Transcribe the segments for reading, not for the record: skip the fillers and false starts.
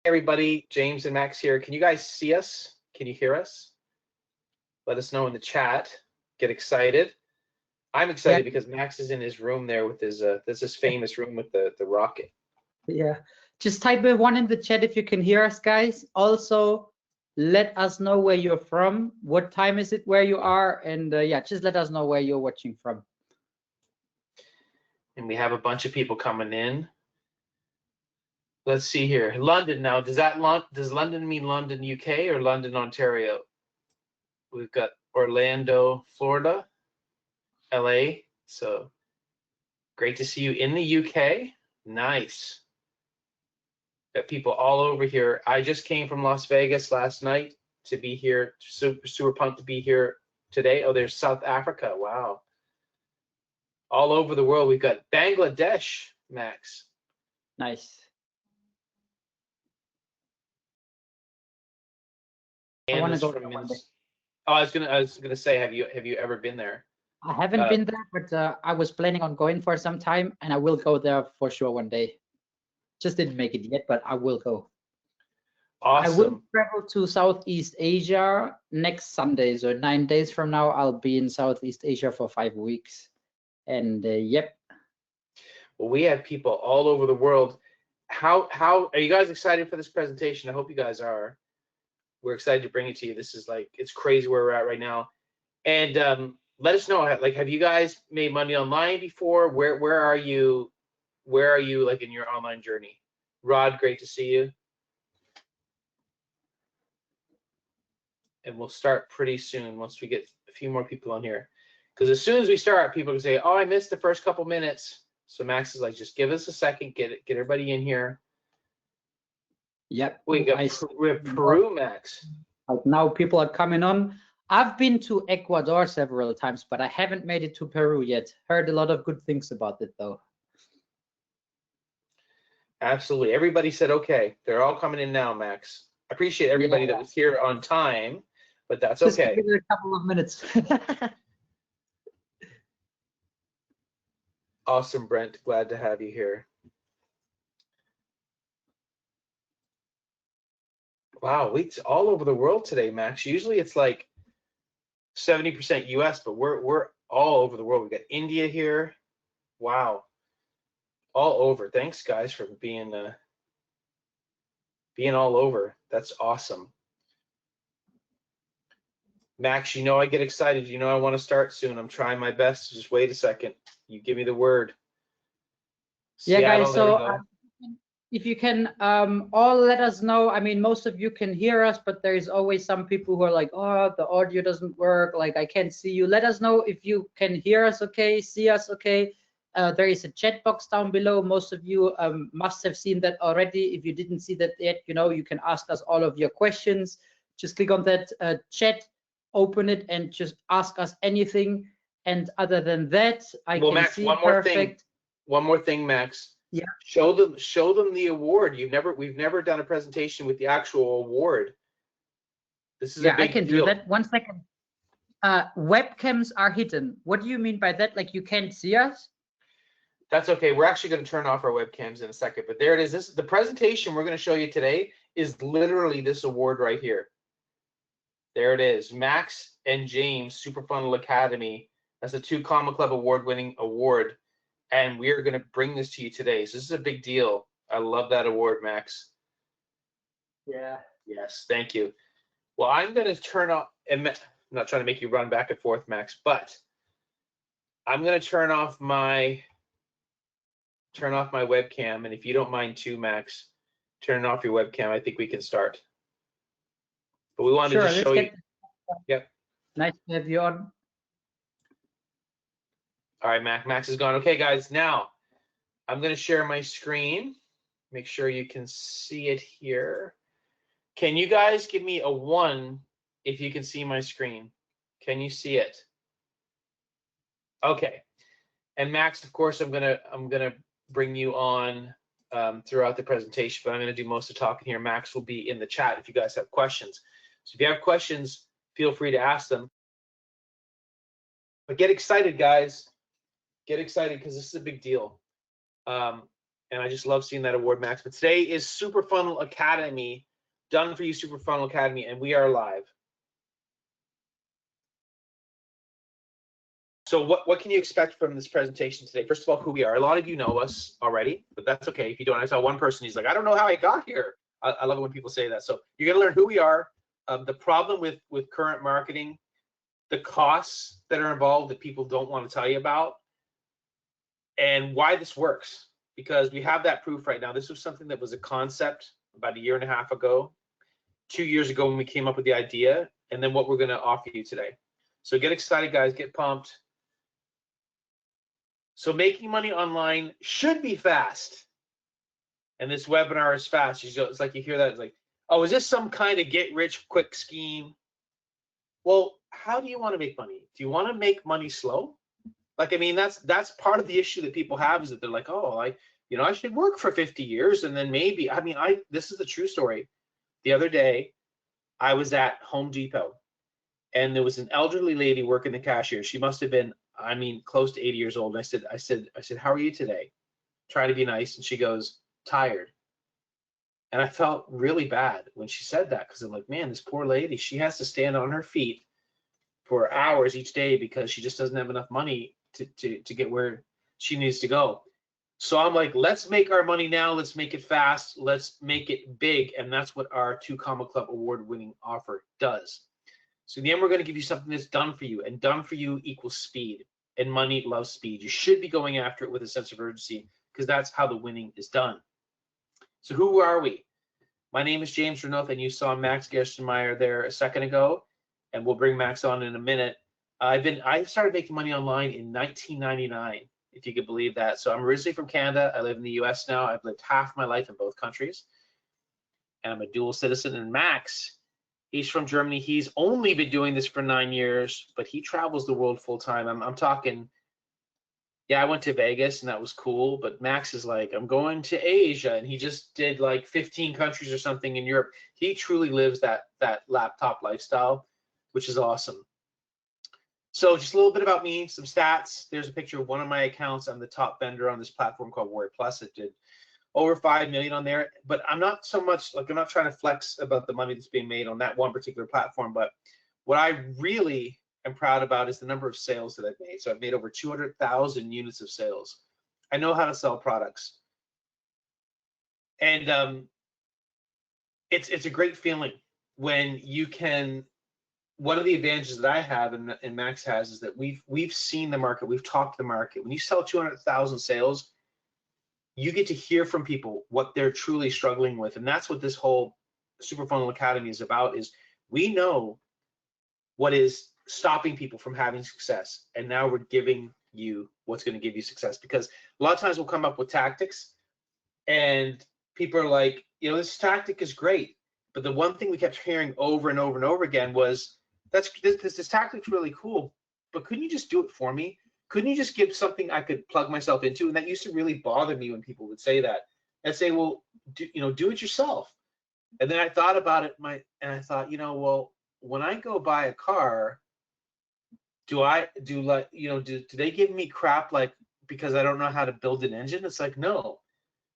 Everybody, James and Max here. Can you guys see us? Can you hear us? Let us know in the chat. Get excited. I'm excited because Max is in his room there with his this is famous room with the rocket. Yeah, just type a 1 in the chat if you can hear us, guys. Also, let us know where you're from. What time is it where you are? And yeah, just let us know where you're watching from. And we have a bunch of people coming in. Let's see here. London now. Does London mean London, UK, or London, Ontario? We've got Orlando, Florida, LA. So great to see you in the UK. Nice. Got people all over here. I just came from Las Vegas last night to be here. Super pumped to be here today. Oh, there's South Africa. Wow. All over the world. We've got Bangladesh, Max. Nice. I want to go from Oh, I was gonna say, have you ever been there? I haven't been there, but I was planning on going for some time, and I will go there for sure one day. Just didn't make it yet, but I will go. Awesome. I will travel to Southeast Asia next Sunday, so 9 days from now, I'll be in Southeast Asia for 5 weeks. And yep. Well, we have people all over the world. How are you guys excited for this presentation? I hope you guys are. We're excited to bring it to you. This is like, it's crazy where we're at right now. And let us know, like, have you guys made money online before? Where are you? Where are you, like, in your online journey? Rod, great to see you. And we'll start pretty soon once we get a few more people on here. Because as soon as we start, people can say, oh, I missed the first couple minutes. So Max is like, just give us a second, get everybody in here. Yep. We have Peru, Max. Like now people are coming on. I've been to Ecuador several times, but I haven't made it to Peru yet. Heard a lot of good things about it though. Absolutely. Everybody said, okay, they're all coming in now, Max. I appreciate everybody that was here on time, but that's just okay. Give it a couple of minutes. Awesome, Brent. Glad to have you here. Wow, it's all over the world today, Max. Usually it's like 70% US, but we're all over the world. We got India here. Wow, all over. Thanks, guys, for being all over. That's awesome. Max, you know I get excited. You know I want to start soon. I'm trying my best. Just wait a second. You give me the word. Yeah, Seattle, guys. So if you can all let us know. I mean, most of you can hear us, but there is always some people who are like, oh, the audio doesn't work. Like, I can't see you. Let us know if you can hear us okay, see us okay. There is a chat box down below. Most of you must have seen that already. If you didn't see that yet, you know, you can ask us all of your questions. Just click on that chat, open it, and just ask us anything. And other than that, I can Max, see one more thing, Max. Yeah. Show them the award. We've never done a presentation with the actual award. This is a big deal. I can do that. 1 second. Webcams are hidden. What do you mean by that? Like you can't see us? That's okay. We're actually going to turn off our webcams in a second, but there it is. The presentation we're going to show you today is literally this award right here. There it is. Max and James Super Funnel Academy. That's the 2 Comma Club award-winning award. And we are going to bring this to you today. So this is a big deal. I love that award, Max. Yeah. Yes, thank you. Well, I'm going to turn off, I'm not trying to make you run back and forth, Max, but I'm going to turn off my webcam. And if you don't mind too, Max, turn off your webcam. I think we can start. But we wanted to show you. Yep. Nice to have you on. All right, Max is gone. Okay, guys, now I'm going to share my screen. Make sure you can see it here. Can you guys give me a 1 if you can see my screen? Can you see it? Okay. And Max, of course, I'm gonna bring you on throughout the presentation, but I'm going to do most of the talking here. Max will be in the chat if you guys have questions. So if you have questions, feel free to ask them. But get excited, guys. Get excited because this is a big deal. And And I just love seeing that award, Max. But today is Super Funnel Academy, done for you, Super Funnel Academy, and we are live. So what can you expect from this presentation today? First of all, who we are. A lot of you know us already, but that's okay if you don't. I saw one person, he's like, I don't know how I got here. I love it when people say that. So you're gonna learn who we are, the problem with current marketing, the costs that are involved that people don't want to tell you about, and why this works. Because we have that proof right now. This was something that was a concept about 1.5 years ago, 2 years ago when we came up with the idea, and then what we're gonna offer you today. So get excited, guys, get pumped. So making money online should be fast. And this webinar is fast. It's like you hear that, it's like, oh, is this some kind of get rich quick scheme? Well, how do you want to make money? Do you want to make money slow? Like, I mean, that's part of the issue that people have, is that they're like, oh, I should work for 50 years and then maybe, this is the true story. The other day, I was at Home Depot and there was an elderly lady working the cashier. She must have been, close to 80 years old. And I said, how are you today? Trying to be nice. And she goes, tired. And I felt really bad when she said that, because I'm like, man, this poor lady, she has to stand on her feet for hours each day because she just doesn't have enough money to get where she needs to go. So I'm like, let's make our money now. Let's make it fast. Let's make it big. And that's what our 2 Comma Club award-winning offer does. So in the end, we're going to give you something that's done for you, and done for you equals speed, and money loves speed. You should be going after it with a sense of urgency, because that's how the winning is done. So who are we? My name is James Renouf, and you saw Max Gerstenmaier there a second ago, and we'll bring Max on in a minute. I started making money online in 1999, if you could believe that. So I'm originally from Canada. I live in the US now. I've lived half my life in both countries, and I'm a dual citizen. And Max, he's from Germany. He's only been doing this for 9 years, but he travels the world full time. I'm talking, yeah, I went to Vegas and that was cool, but Max is like, I'm going to Asia, and he just did like 15 countries or something in Europe. He truly lives that laptop lifestyle, which is awesome. So just a little bit about me, some stats. There's a picture of one of my accounts. I'm the top vendor on this platform called Warrior Plus. It did over 5 million on there, but I'm not so much like, I'm not trying to flex about the money that's being made on that one particular platform. But what I really am proud about is the number of sales that I've made. So I've made over 200,000 units of sales. I know how to sell products, and it's a great feeling when you can. One of the advantages that I have and Max has is that we've seen the market, we've talked to the market. When you sell 200,000 sales, you get to hear from people what they're truly struggling with. And that's what this whole Super Funnel Academy is about, is we know what is stopping people from having success. And now we're giving you what's going to give you success. Because a lot of times we'll come up with tactics and people are like, this tactic is great. But the one thing we kept hearing over and over and over again was, this tactic's really cool, but couldn't you just do it for me? Couldn't you just give something I could plug myself into? And that used to really bother me when people would say that. I'd say, well, do it yourself. And then I thought about it, and I thought, well, when I go buy a car, do they give me crap like because I don't know how to build an engine? It's like, no,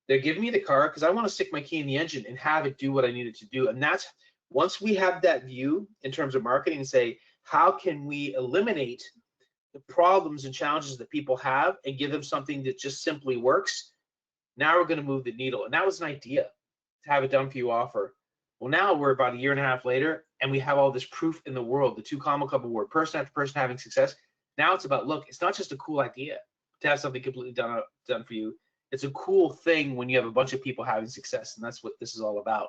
they're giving me the car because I want to stick my key in the engine and have it do what I need it to do. And that's, once we have that view in terms of marketing and say, how can we eliminate the problems and challenges that people have and give them something that just simply works? Now we're going to move the needle. And that was an idea, to have a done for you offer. Well, now we're about 1.5 years later, and we have all this proof in the world, the 2 Comma Club award, person after person having success. Now it's about, look, it's not just a cool idea to have something completely done for you. It's a cool thing when you have a bunch of people having success, and that's what this is all about.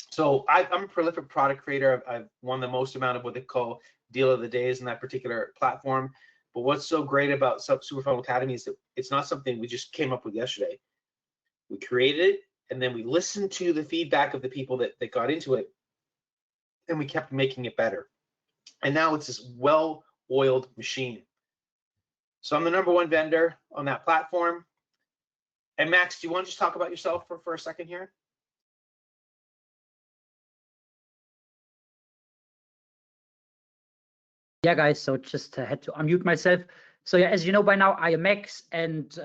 So I'm a prolific product creator. I've won the most amount of what they call deal of the days in that particular platform. But what's so great about Super Funnel Academy is that it's not something we just came up with yesterday. We created it, and then we listened to the feedback of the people that got into it, and we kept making it better. And now it's this well-oiled machine. So I'm the #1 vendor on that platform. And Max, do you want to just talk about yourself for a second here? Yeah, guys, so just had to unmute myself. So yeah, as you know by now, I am Max, and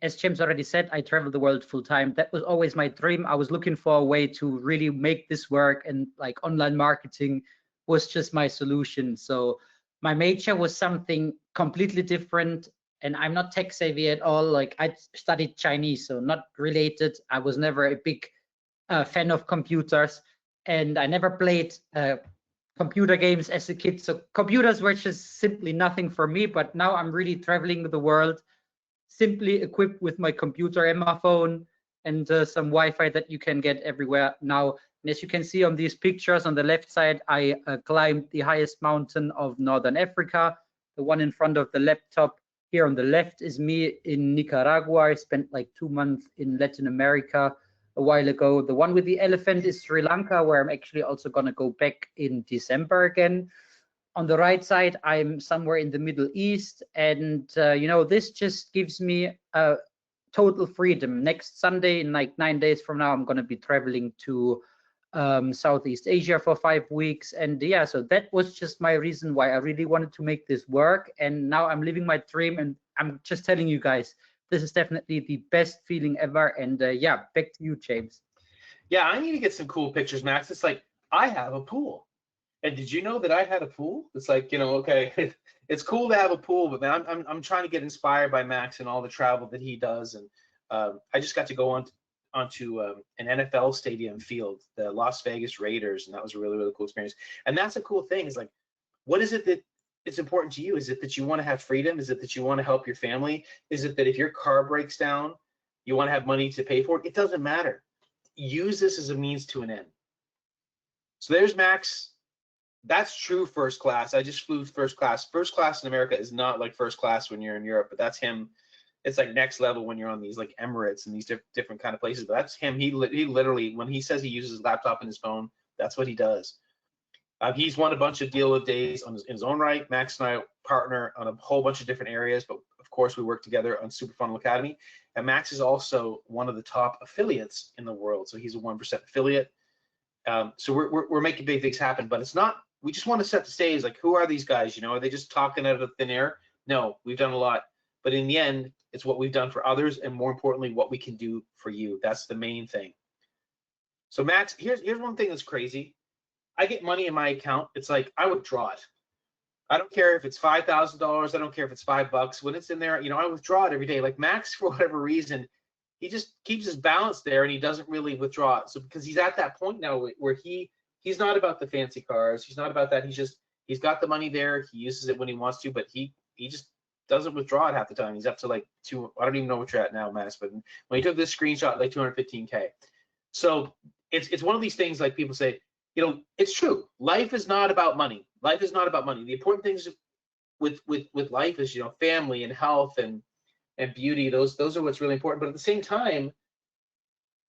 as James already said, I travel the world full time. That was always my dream. I was looking for a way to really make this work, and like online marketing was just my solution. So my major was something completely different, and I'm not tech savvy at all. Like I studied Chinese, so not related. I was never a big fan of computers, and I never played computer games as a kid. So computers were just simply nothing for me, but now I'm really traveling the world, simply equipped with my computer and my phone and some Wi-Fi that you can get everywhere now. And as you can see on these pictures on the left side, I climbed the highest mountain of Northern Africa. The one in front of the laptop here on the left is me in Nicaragua. I spent like 2 months in Latin America a while ago. The one with the elephant is Sri Lanka, where I'm actually also going to go back in December again. On the right side, I'm somewhere in the Middle East, and you know, this just gives me total freedom. Next Sunday, in like 9 days from now, I'm going to be traveling to Southeast Asia for 5 weeks, and yeah, so that was just my reason why I really wanted to make this work. And now I'm living my dream, and I'm just telling you guys, this is definitely the best feeling ever. And yeah, back to you, James. Yeah, I need to get some cool pictures, Max. It's like, I have a pool. And did you know that I had a pool? It's like, you know, okay, it's cool to have a pool, but man, I'm trying to get inspired by Max and all the travel that he does. And I just got to go onto an NFL stadium field, the Las Vegas Raiders, and that was a really, really cool experience. And that's a cool thing, is like, what is it that it's important to you? Is it that you want to have freedom? Is it that you want to help your family? Is it that if your car breaks down, you want to have money to pay for it? It doesn't matter. Use this as a means to an end. So there's Max. That's true first class. I just flew first class. First class in America is not like first class when you're in Europe, but that's him. It's like next level when you're on these like Emirates and these different kind of places. But that's him. He literally, when he says he uses his laptop and his phone, that's what he does. He's won a bunch of deal of days in his own right. Max and I partner on a whole bunch of different areas, but of course we work together on Super Funnel Academy. And Max is also one of the top affiliates in the world. So he's a 1% affiliate. So we're making big things happen, but it's not, we just want to set the stage. Like, who are these guys? You know, are they just talking out of thin air? No, we've done a lot, but in the end, it's what we've done for others, and more importantly, what we can do for you. That's the main thing. So Max, here's one thing that's crazy. I get money in my account. It's like, I withdraw it. I don't care if it's $5,000. I don't care if it's $5. When it's in there, you know, I withdraw it every day. Like Max, for whatever reason, he just keeps his balance there, and he doesn't really withdraw it. So because he's at that point now where he's not about the fancy cars. He's not about that. He's got the money there. He uses it when he wants to, but he just doesn't withdraw it half the time. He's up to like I don't even know what you're at now, Max, but when he took this screenshot, like 215K. So it's one of these things, like people say, you know, it's true. Life is not about money. Life is not about money. The important things with life is, you know, family and health and beauty. Those are what's really important. But at the same time,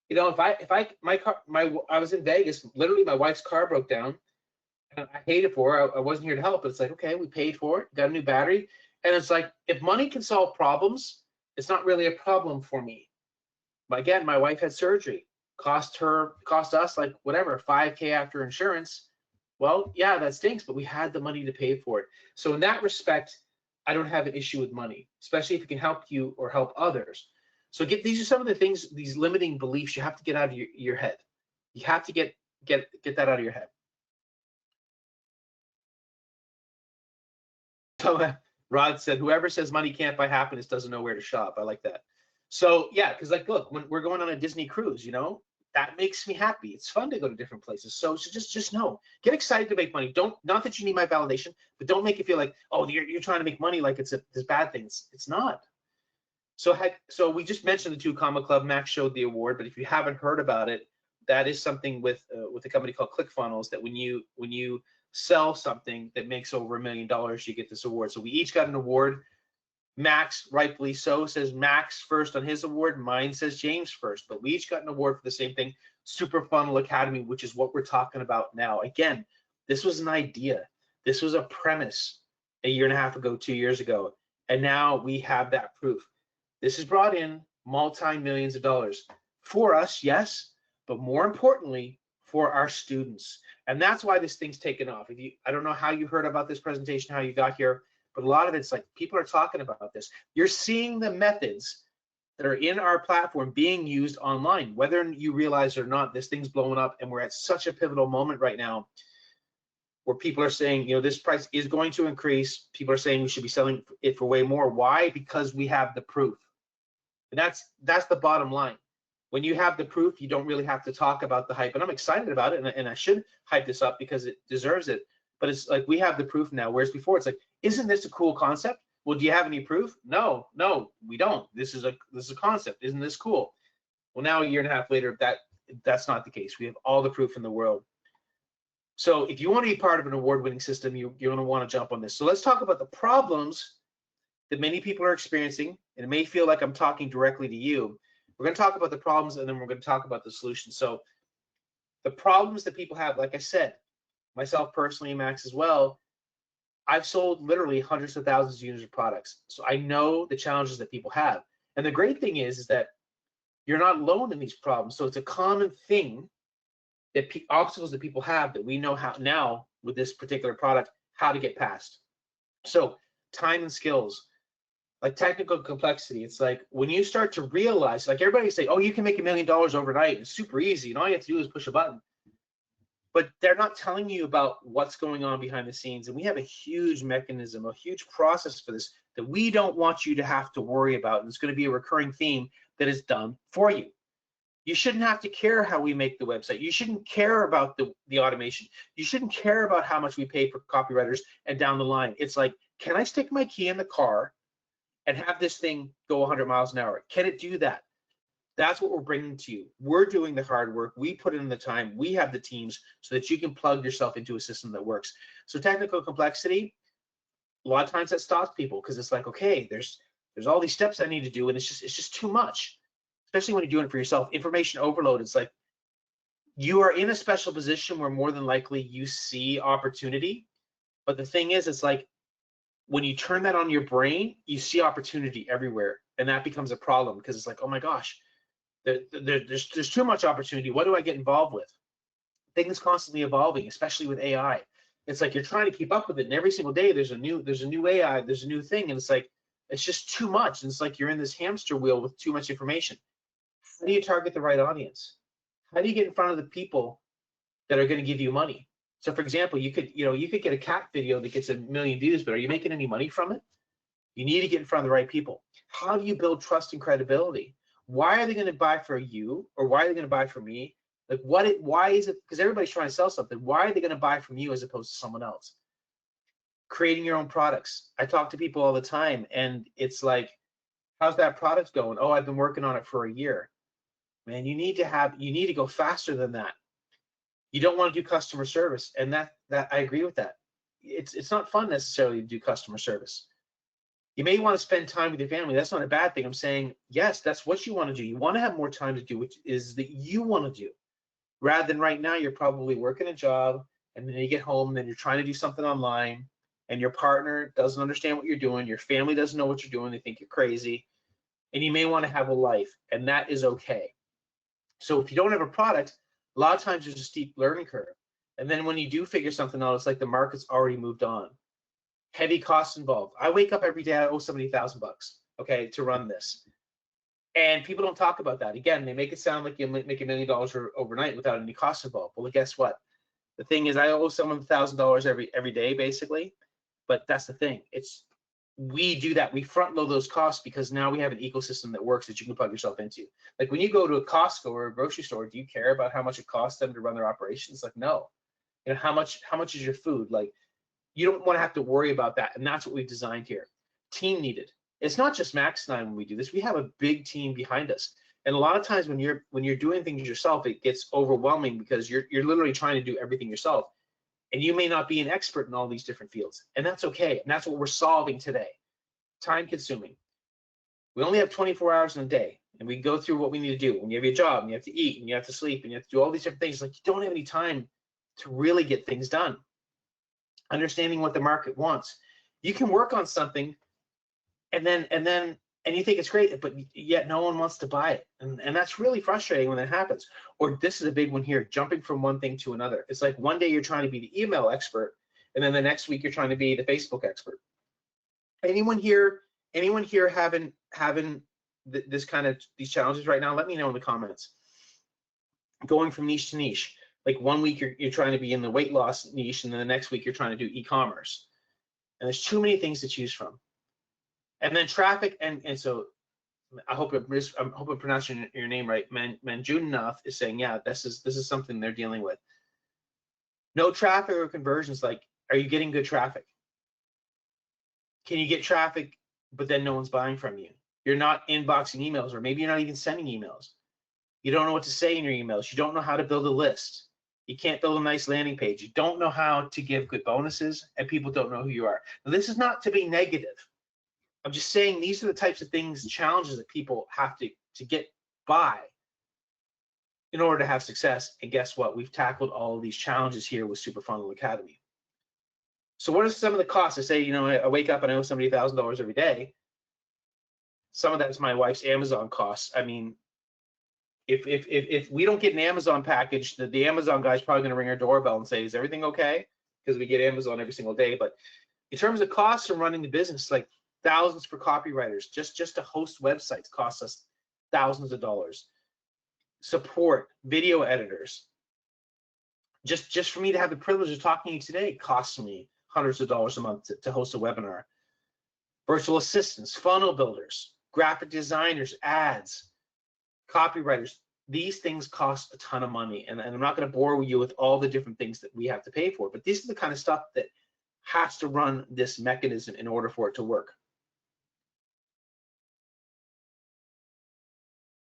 you know, I was in Vegas, literally my wife's car broke down, and I paid it for her. I wasn't here to help, but it's like, okay, we paid for it, got a new battery. And it's like, if money can solve problems, it's not really a problem for me. But again, my wife had surgery, cost us like whatever, $5K after insurance. Well, yeah, that stinks, but we had the money to pay for it. So in that respect, I don't have an issue with money, especially if it can help you or help others. So these are some of the things, these limiting beliefs you have to get out of your head. You have to get that out of your head. So Rod said, whoever says money can't buy happiness doesn't know where to shop. I like that. So yeah, because like, look, when we're going on a Disney cruise, you know, that makes me happy. It's fun to go to different places. So just know, get excited to make money. Not that you need my validation, but don't make it feel like, oh, you're trying to make money like it's this bad thing. It's not. So we just mentioned the 2 Comma Club. Max showed the award, but if you haven't heard about it, that is something with a company called ClickFunnels, that when you sell something that makes over $1 million, you get this award. So we each got an award. Max, rightfully so, says Max first on his award. Mine says James first, but we each got an award for the same thing, Super Funnel Academy, which is what we're talking about now. Again, this was an idea. This was a premise a year and a half ago, 2 years ago, and now we have that proof. This has brought in multi-millions of dollars for us, yes, but more importantly, for our students. And that's why this thing's taken off. I don't know how you heard about this presentation, how you got here, but a lot of it's like people are talking about this. You're seeing the methods that are in our platform being used online, whether you realize it or not. This thing's blowing up, and we're at such a pivotal moment right now where people are saying, you know, this price is going to increase. People are saying we should be selling it for way more. Why? Because we have the proof. And that's the bottom line. When you have the proof, you don't really have to talk about the hype. And I'm excited about it, and I should hype this up because it deserves it. But it's like we have the proof now, whereas before it's like, isn't this a cool concept? Well, do you have any proof? No, we don't. This is a concept. Isn't this cool? Well, now a year and a half later, that's not the case. We have all the proof in the world. So if you want to be part of an award-winning system, you're going to want to jump on this. So let's talk about the problems that many people are experiencing, and it may feel like I'm talking directly to you. We're going to talk about the problems, and then we're going to talk about the solutions. So the problems that people have, like I said, myself personally, Max as well, I've sold literally hundreds of thousands of units of products. So I know the challenges that people have. And the great thing is that you're not alone in these problems. So it's a common thing that obstacles that people have that we know how now with this particular product, how to get past. So time and skills, like technical complexity. It's like when you start to realize, like everybody say, oh, you can make $1 million overnight. It's super easy. And all you have to do is push a button. But they're not telling you about what's going on behind the scenes. And we have a huge mechanism, a huge process for this that we don't want you to have to worry about. And it's going to be a recurring theme that is done for you. You shouldn't have to care how we make the website. You shouldn't care about the automation. You shouldn't care about how much we pay for copywriters and down the line. It's like, can I stick my key in the car and have this thing go 100 miles an hour? Can it do that? That's what we're bringing to you. We're doing the hard work. We put in the time. We have the teams so that you can plug yourself into a system that works. So technical complexity, a lot of times that stops people because it's like, okay, there's all these steps I need to do, and it's just too much. Especially when you're doing it for yourself. Information overload. It's like you are in a special position where more than likely you see opportunity. But the thing is, it's like when you turn that on your brain, you see opportunity everywhere, and that becomes a problem because it's like, oh my gosh, there's too much opportunity. What do I get involved with? Things constantly evolving, especially with AI. It's like you're trying to keep up with it, and every single day there's a new AI, there's a new thing, and it's like it's just too much. And it's like you're in this hamster wheel with too much information. How do you target the right audience? How do you get in front of the people that are going to give you money? So, for example, you could get a cat video that gets 1 million views, but are you making any money from it? You need to get in front of the right people. How do you build trust and credibility? Why are they going to buy for you, or why are they going to buy for me? Like, why is it? Because everybody's trying to sell something. Why are they going to buy from you as opposed to someone else? Creating your own products. I talk to people all the time, and it's like, how's that product going? Oh, I've been working on it for a year. Man, you need to go faster than that. You don't want to do customer service, and that I agree with that. It's not fun necessarily to do customer service. You may want to spend time with your family. That's not a bad thing. I'm saying, yes, that's what you want to do. You want to have more time to do what is that you want to do, rather than right now you're probably working a job, and then you get home, and then you're trying to do something online, and your partner doesn't understand what you're doing. Your family doesn't know what you're doing. They think you're crazy, and you may want to have a life, and that is okay. So if you don't have a product, a lot of times there's a steep learning curve. And then when you do figure something out, it's like the market's already moved on. Heavy costs involved. I wake up every day, I owe somebody $1,000, okay, to run this. And people don't talk about that. Again, they make it sound like you make $1 million overnight without any costs involved. Well, guess what? The thing is, I owe someone $1,000 every day, basically. But that's the thing. We do that. We front load those costs because now we have an ecosystem that works that you can plug yourself into. Like when you go to a Costco or a grocery store, do you care about how much it costs them to run their operations? Like, no. You know, how much is your food? Like, you don't want to have to worry about that. And that's what we've designed here. Team needed. It's not just Max and I when we do this. We have a big team behind us. And a lot of times when you're doing things yourself, it gets overwhelming because you're literally trying to do everything yourself. And you may not be an expert in all these different fields, and that's okay. And that's what we're solving today. Time consuming. We only have 24 hours in a day, and we go through what we need to do. When you have your job, and you have to eat, and you have to sleep, and you have to do all these different things, like you don't have any time to really get things done. Understanding what the market wants. You can work on something, and you think it's great, but yet no one wants to buy it. And that's really frustrating when that happens. Or this is a big one here, jumping from one thing to another. It's like one day you're trying to be the email expert, and then the next week you're trying to be the Facebook expert. Anyone here having these challenges right now? Let me know in the comments. Going from niche to niche, like 1 week you're trying to be in the weight loss niche, and then the next week you're trying to do e-commerce, and there's too many things to choose from. And then traffic, and so I hope I'm pronouncing your name right. Manjunath is saying, yeah, this is something they're dealing with. No traffic or conversions. Like, are you getting good traffic? Can you get traffic, but then no one's buying from you? You're not inboxing emails, or maybe you're not even sending emails. You don't know what to say in your emails. You don't know how to build a list. You can't build a nice landing page. You don't know how to give good bonuses, and people don't know who you are. Now, this is not to be negative. I'm just saying these are the types of things, challenges that people have to get by in order to have success. And guess what? We've tackled all of these challenges here with SuperFunnel Academy. So what are some of the costs? I say, you know, I wake up and I owe somebody $1,000 every day. Some of that is my wife's Amazon costs. I mean, if we don't get an Amazon package, the Amazon guy's probably going to ring our doorbell and say, is everything okay? Because we get Amazon every single day. But in terms of costs of running the business, like thousands for copywriters, just to host websites costs us thousands of dollars. Support, video editors. Just for me to have the privilege of talking to you today costs me hundreds of dollars a month to host a webinar. Virtual assistants, funnel builders, graphic designers, ads, copywriters. These things cost a ton of money, and I'm not going to bore you with all the different things that we have to pay for, but this is the kind of stuff that has to run this mechanism in order for it to work.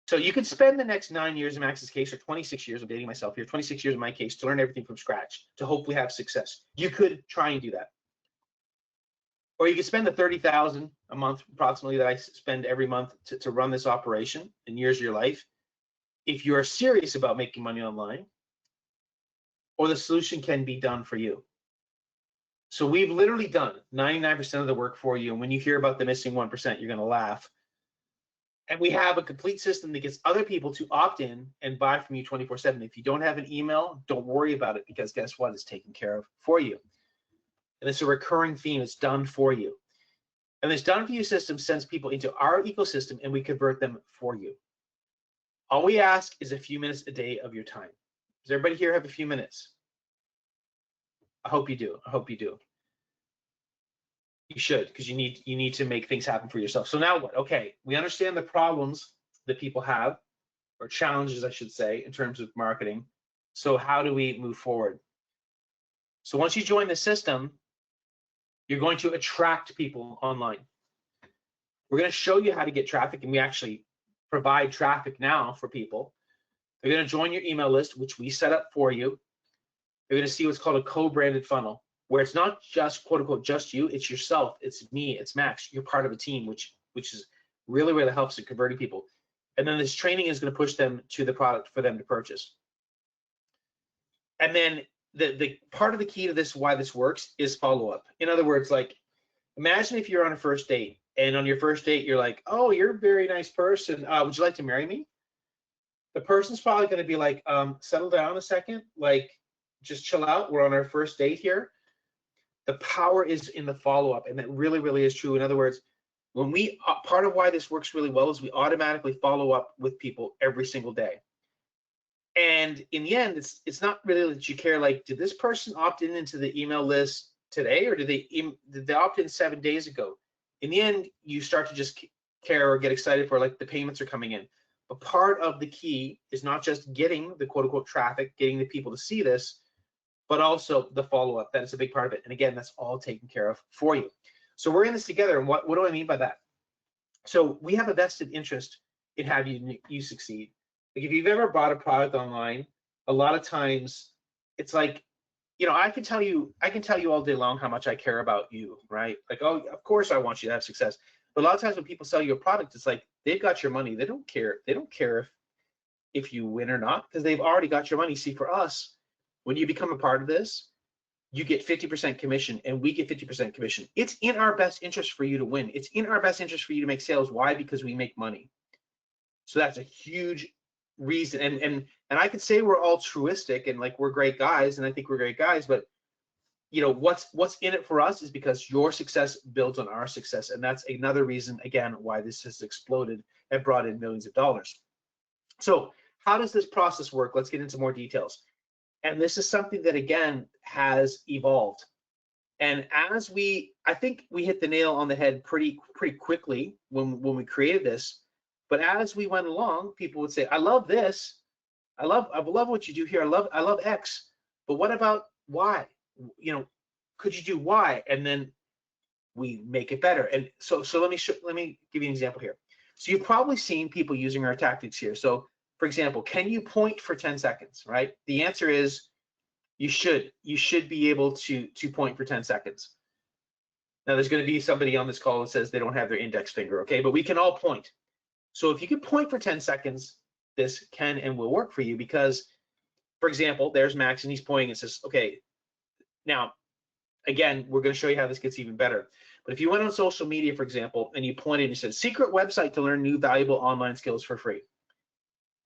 So you could spend the next 9 years in Max's case, or 26 years, I'm dating myself here, 26 years in my case, to learn everything from scratch, to hopefully have success. You could try and do that. Or you could spend the $30,000 a month approximately that I spend every month to run this operation in years of your life. If you're serious about making money online, or the solution can be done for you. So we've literally done 99% of the work for you. And when you hear about the missing 1%, you're going to laugh. And we have a complete system that gets other people to opt in and buy from you 24/7. If you don't have an email, don't worry about it, because guess what? It's taken care of for you. And it's a recurring theme. It's done for you. And this done for you system sends people into our ecosystem, and we convert them for you. All we ask is a few minutes a day of your time. Does everybody here have a few minutes? I hope you do. I hope you do. You should, because you need to make things happen for yourself. So now what? Okay, we understand the problems that people have, or challenges, I should say, in terms of marketing. So how do we move forward? So once you join the system, you're going to attract people online. We're going to show you how to get traffic, and we actually provide traffic now for people. They're going to join your email list, which we set up for you. They're going to see what's called a co-branded funnel, where it's not just, quote unquote, just you, it's yourself, it's me, it's Max. You're part of a team, which is really, really helps in converting people. And then this training is going to push them to the product for them to purchase. And then the part of the key to this, why this works, is follow-up. In other words, like, imagine if you're on a first date, and on your first date, you're like, oh, you're a very nice person. Would you like to marry me? The person's probably going to be like, settle down a second, like, just chill out. We're on our first date here. The power is in the follow-up, and that really, really is true. In other words, when we, part of why this works really well is we automatically follow up with people every single day. And in the end, it's not really that you care, like, did this person opt in into the email list today, or did they opt in 7 days ago? In the end, you start to just care or get excited for, like, the payments are coming in. But part of the key is not just getting the quote unquote traffic, getting the people to see this, but also the follow-up. That is a big part of it. And again, that's all taken care of for you. So we're in this together. And what do I mean by that? So we have a vested interest in having you succeed. Like, if you've ever bought a product online, a lot of times it's like, you know, I can tell you all day long how much I care about you, right? Like, oh, of course I want you to have success. But a lot of times when people sell you a product, it's like, they've got your money. They don't care. They don't care if you win or not, because they've already got your money. See, for us, when you become a part of this, you get 50% commission, and we get 50% commission. It's in our best interest for you to win. It's in our best interest for you to make sales. Why? Because we make money. So that's a huge reason. And I could say we're altruistic and, like, we're great guys, and I think we're great guys, but you know, what's in it for us is because your success builds on our success, and that's another reason, again, why this has exploded and brought in millions of dollars. So how does this process work? Let's get into more details. And this is something that, again, has evolved. And as I think we hit the nail on the head pretty quickly when we created this. But as we went along, people would say, I love this. I love what you do here. I love X. But what about Y? You know, could you do Y? And then we make it better. And so let me give you an example here. So you've probably seen people using our tactics here. So for example, can you point for 10 seconds, right? The answer is you should be able to point for 10 seconds. Now there's going to be somebody on this call that says they don't have their index finger, okay? But we can all point. So if you can point for 10 seconds, this can and will work for you because, for example, there's Max and he's pointing and says, okay, now, again, we're going to show you how this gets even better. But if you went on social media, for example, and you pointed and you said, secret website to learn new valuable online skills for free,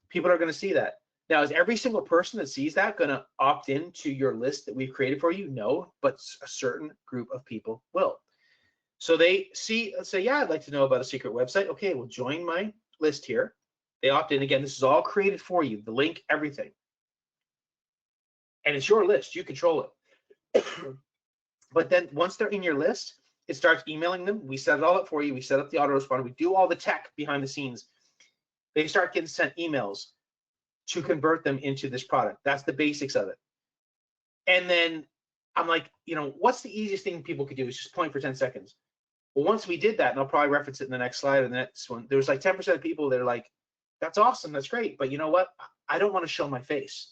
people are going to see that. Now, is every single person that sees that going to opt into your list that we've created for you? No, but a certain group of people will. So they say, yeah, I'd like to know about a secret website. Okay, well, join my list here. They opt in. Again, this is all created for you, the link, everything. And it's your list. You control it. But then once they're in your list, it starts emailing them. We set it all up for you. We set up the autoresponder. We do all the tech behind the scenes. They start getting sent emails to convert them into this product. That's the basics of it. And then I'm like, you know, what's the easiest thing people could do is just point for 10 seconds. Well, once we did that, and I'll probably reference it in the next slide or the next one, there was like 10% of people that are like, that's awesome, that's great, but you know what? I don't want to show my face.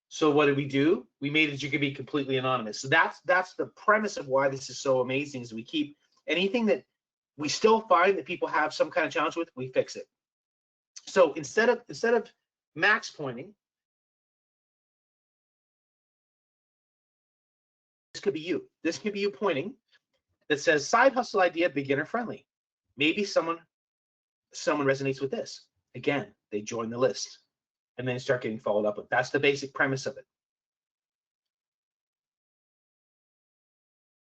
So what did we do? We made it you could be completely anonymous. So that's the premise of why this is so amazing, is we keep anything that we still find that people have some kind of challenge with, we fix it. So instead of Max pointing, this could be you. This could be you pointing that says side hustle idea, beginner friendly. Maybe someone resonates with this. Again, they join the list and then start getting followed up with. That's the basic premise of it.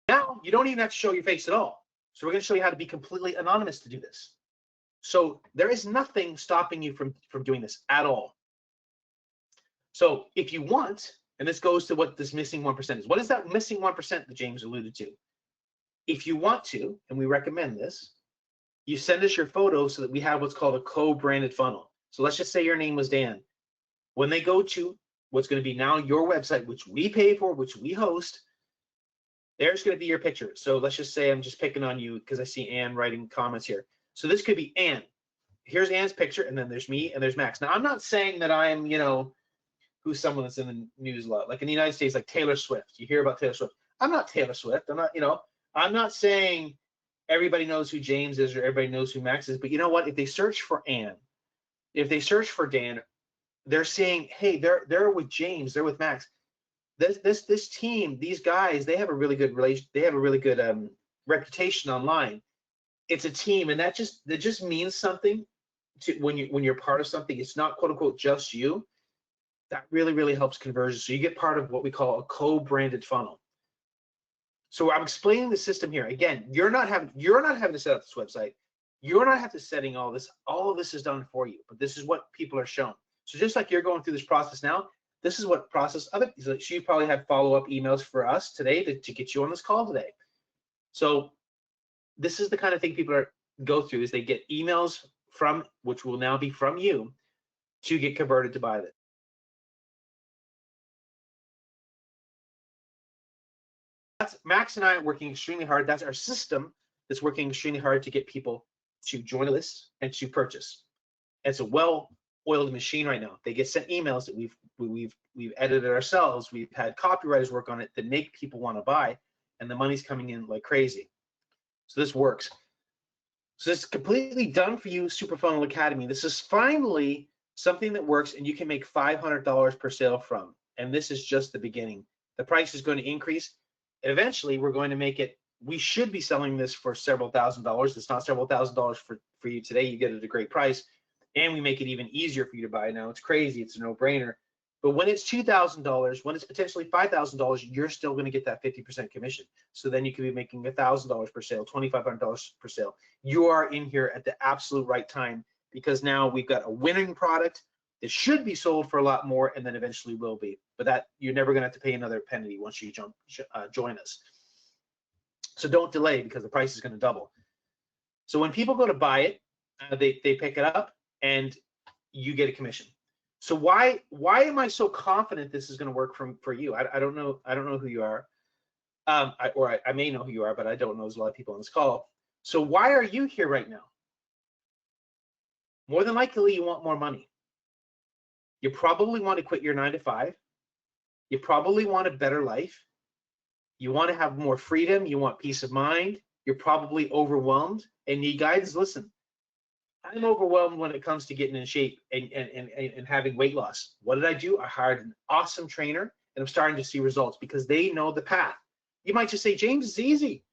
Now you don't even have to show your face at all. So we're going to show you how to be completely anonymous to do this. So there is nothing stopping you from doing this at all. So if you want, and this goes to what this missing 1% is. What is that missing 1% that James alluded to? If you want to, and we recommend this, you send us your photo so that we have what's called a co-branded funnel. So let's just say your name was Dan. When they go to what's going to be now your website, which we pay for, which we host, there's going to be your picture. So let's just say I'm just picking on you because I see Ann writing comments here. So this could be Ann. Here's Ann's picture, and then there's me, and there's Max. Now, I'm not saying that I am, you know, who's someone that's in the news a lot. Like in the United States, like Taylor Swift. You hear about Taylor Swift. I'm not Taylor Swift. I'm not, you know, I'm not saying everybody knows who James is or everybody knows who Max is. But you know what? If they search for Ann, if they search for Dan, they're saying, hey, they're with James, they're with Max. This team, these guys, they have a really good relation. They have a really good reputation online. It's a team, and that just means something to when you're part of something. It's not quote unquote just you. That really helps conversion. So you get part of what we call a co-branded funnel. So I'm explaining the system here. Again, you're not having to set up this website. You're not having to setting all this. All of this is done for you. But this is what people are shown. So just like you're going through this process now, this is what process other. So you probably have follow-up emails for us today to get you on this call today. So this is the kind of thing people go through, is they get emails from, which will now be from you, to get converted to buy this. That's Max and I working extremely hard. That's our system that's working extremely hard to get people to join a list and to purchase. It's a well-oiled machine right now. They get sent emails that we've edited ourselves. We've had copywriters work on it that make people want to buy, and the money's coming in like crazy. So this works. So it's completely done for you, Super Funnel Academy. This is finally something that works, and you can make $500 per sale from. And this is just the beginning. The price is going to increase. Eventually, we're going to make it. We should be selling this for several $1,000s. It's not several $1,000s for you today. You get it at a great price, and we make it even easier for you to buy. Now it's crazy. It's a no-brainer. But when it's $2,000, when it's potentially $5,000, you're still going to get that 50% commission. So then you could be making $1,000 per sale, $2,500 per sale. You are in here at the absolute right time, because now we've got a winning product that should be sold for a lot more, and then eventually will be. But that you're never going to have to pay another penny once you join us. So don't delay, because the price is going to double. So when people go to buy it, they pick it up and you get a commission. So why am I so confident this is going to work for you? I don't know who you are, I may know who you are, but I don't know. There's a lot of people on this call. So why are you here right now? More than likely, you want more money. You probably want to quit your 9-to-5. You probably want a better life. You want to have more freedom. You want peace of mind. You're probably overwhelmed and need guidance. Listen, I'm overwhelmed when it comes to getting in shape and having weight loss. What did I do? I hired an awesome trainer, and I'm starting to see results because they know the path. You might just say, James, it's easy.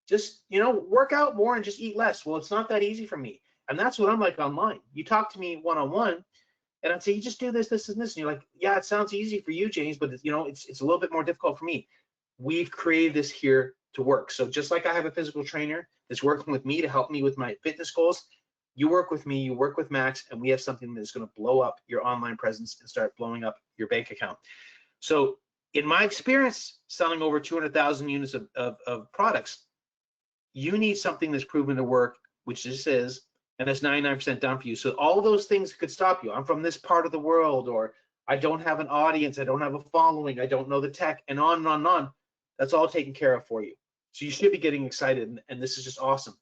Just, work out more and just eat less. Well, it's not that easy for me. And that's what I'm like online. You talk to me one-on-one, and I'd say, you just do this, this, and this. And you're like, yeah, it sounds easy for you, James, but it's a little bit more difficult for me. We've created this here to work. So just like I have a physical trainer that's working with me to help me with my fitness goals, you work with me, you work with Max, and we have something that's going to blow up your online presence and start blowing up your bank account. So in my experience, selling over 200,000 units of products, you need something that's proven to work, which this is, and that's 99% done for you. So all those things could stop you. I'm from this part of the world, or I don't have an audience, I don't have a following, I don't know the tech, and on and on and on. That's all taken care of for you. So you should be getting excited, and this is just awesome.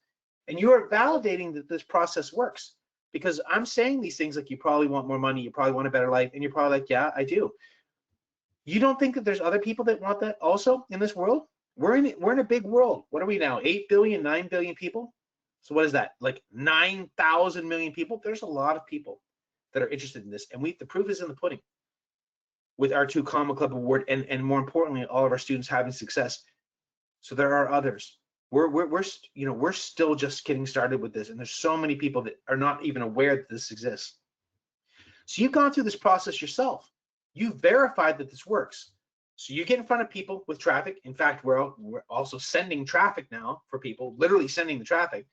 And you are validating that this process works, because I'm saying these things like you probably want more money, you probably want a better life, and you're probably like, yeah, I do. You don't think that there's other people that want that also in this world? We're in a big world. What are we now? 8 billion, 9 billion people? So what is that? Like 9,000 million people? There's a lot of people that are interested in this, and the proof is in the pudding with our 2 Comma Club award, and more importantly, all of our students having success. So there are others. We're still just getting started with this, and there's so many people that are not even aware that this exists. So you've gone through this process yourself. You've verified that this works. So you get in front of people with traffic. In fact, we're also sending traffic now for people, literally sending the traffic.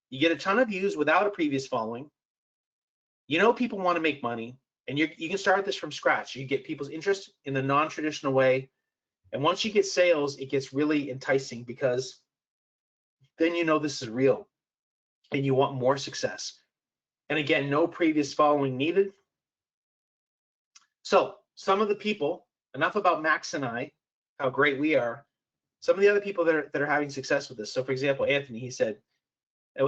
You get a ton of views without a previous following. People want to make money, and you can start this from scratch. You get people's interest in the non-traditional way, and once you get sales, it gets really enticing, because then this is real and you want more success. And again, no previous following needed. So some of the people, enough about Max and I, how great we are, some of the other people that are having success with this. So for example, Anthony, he said,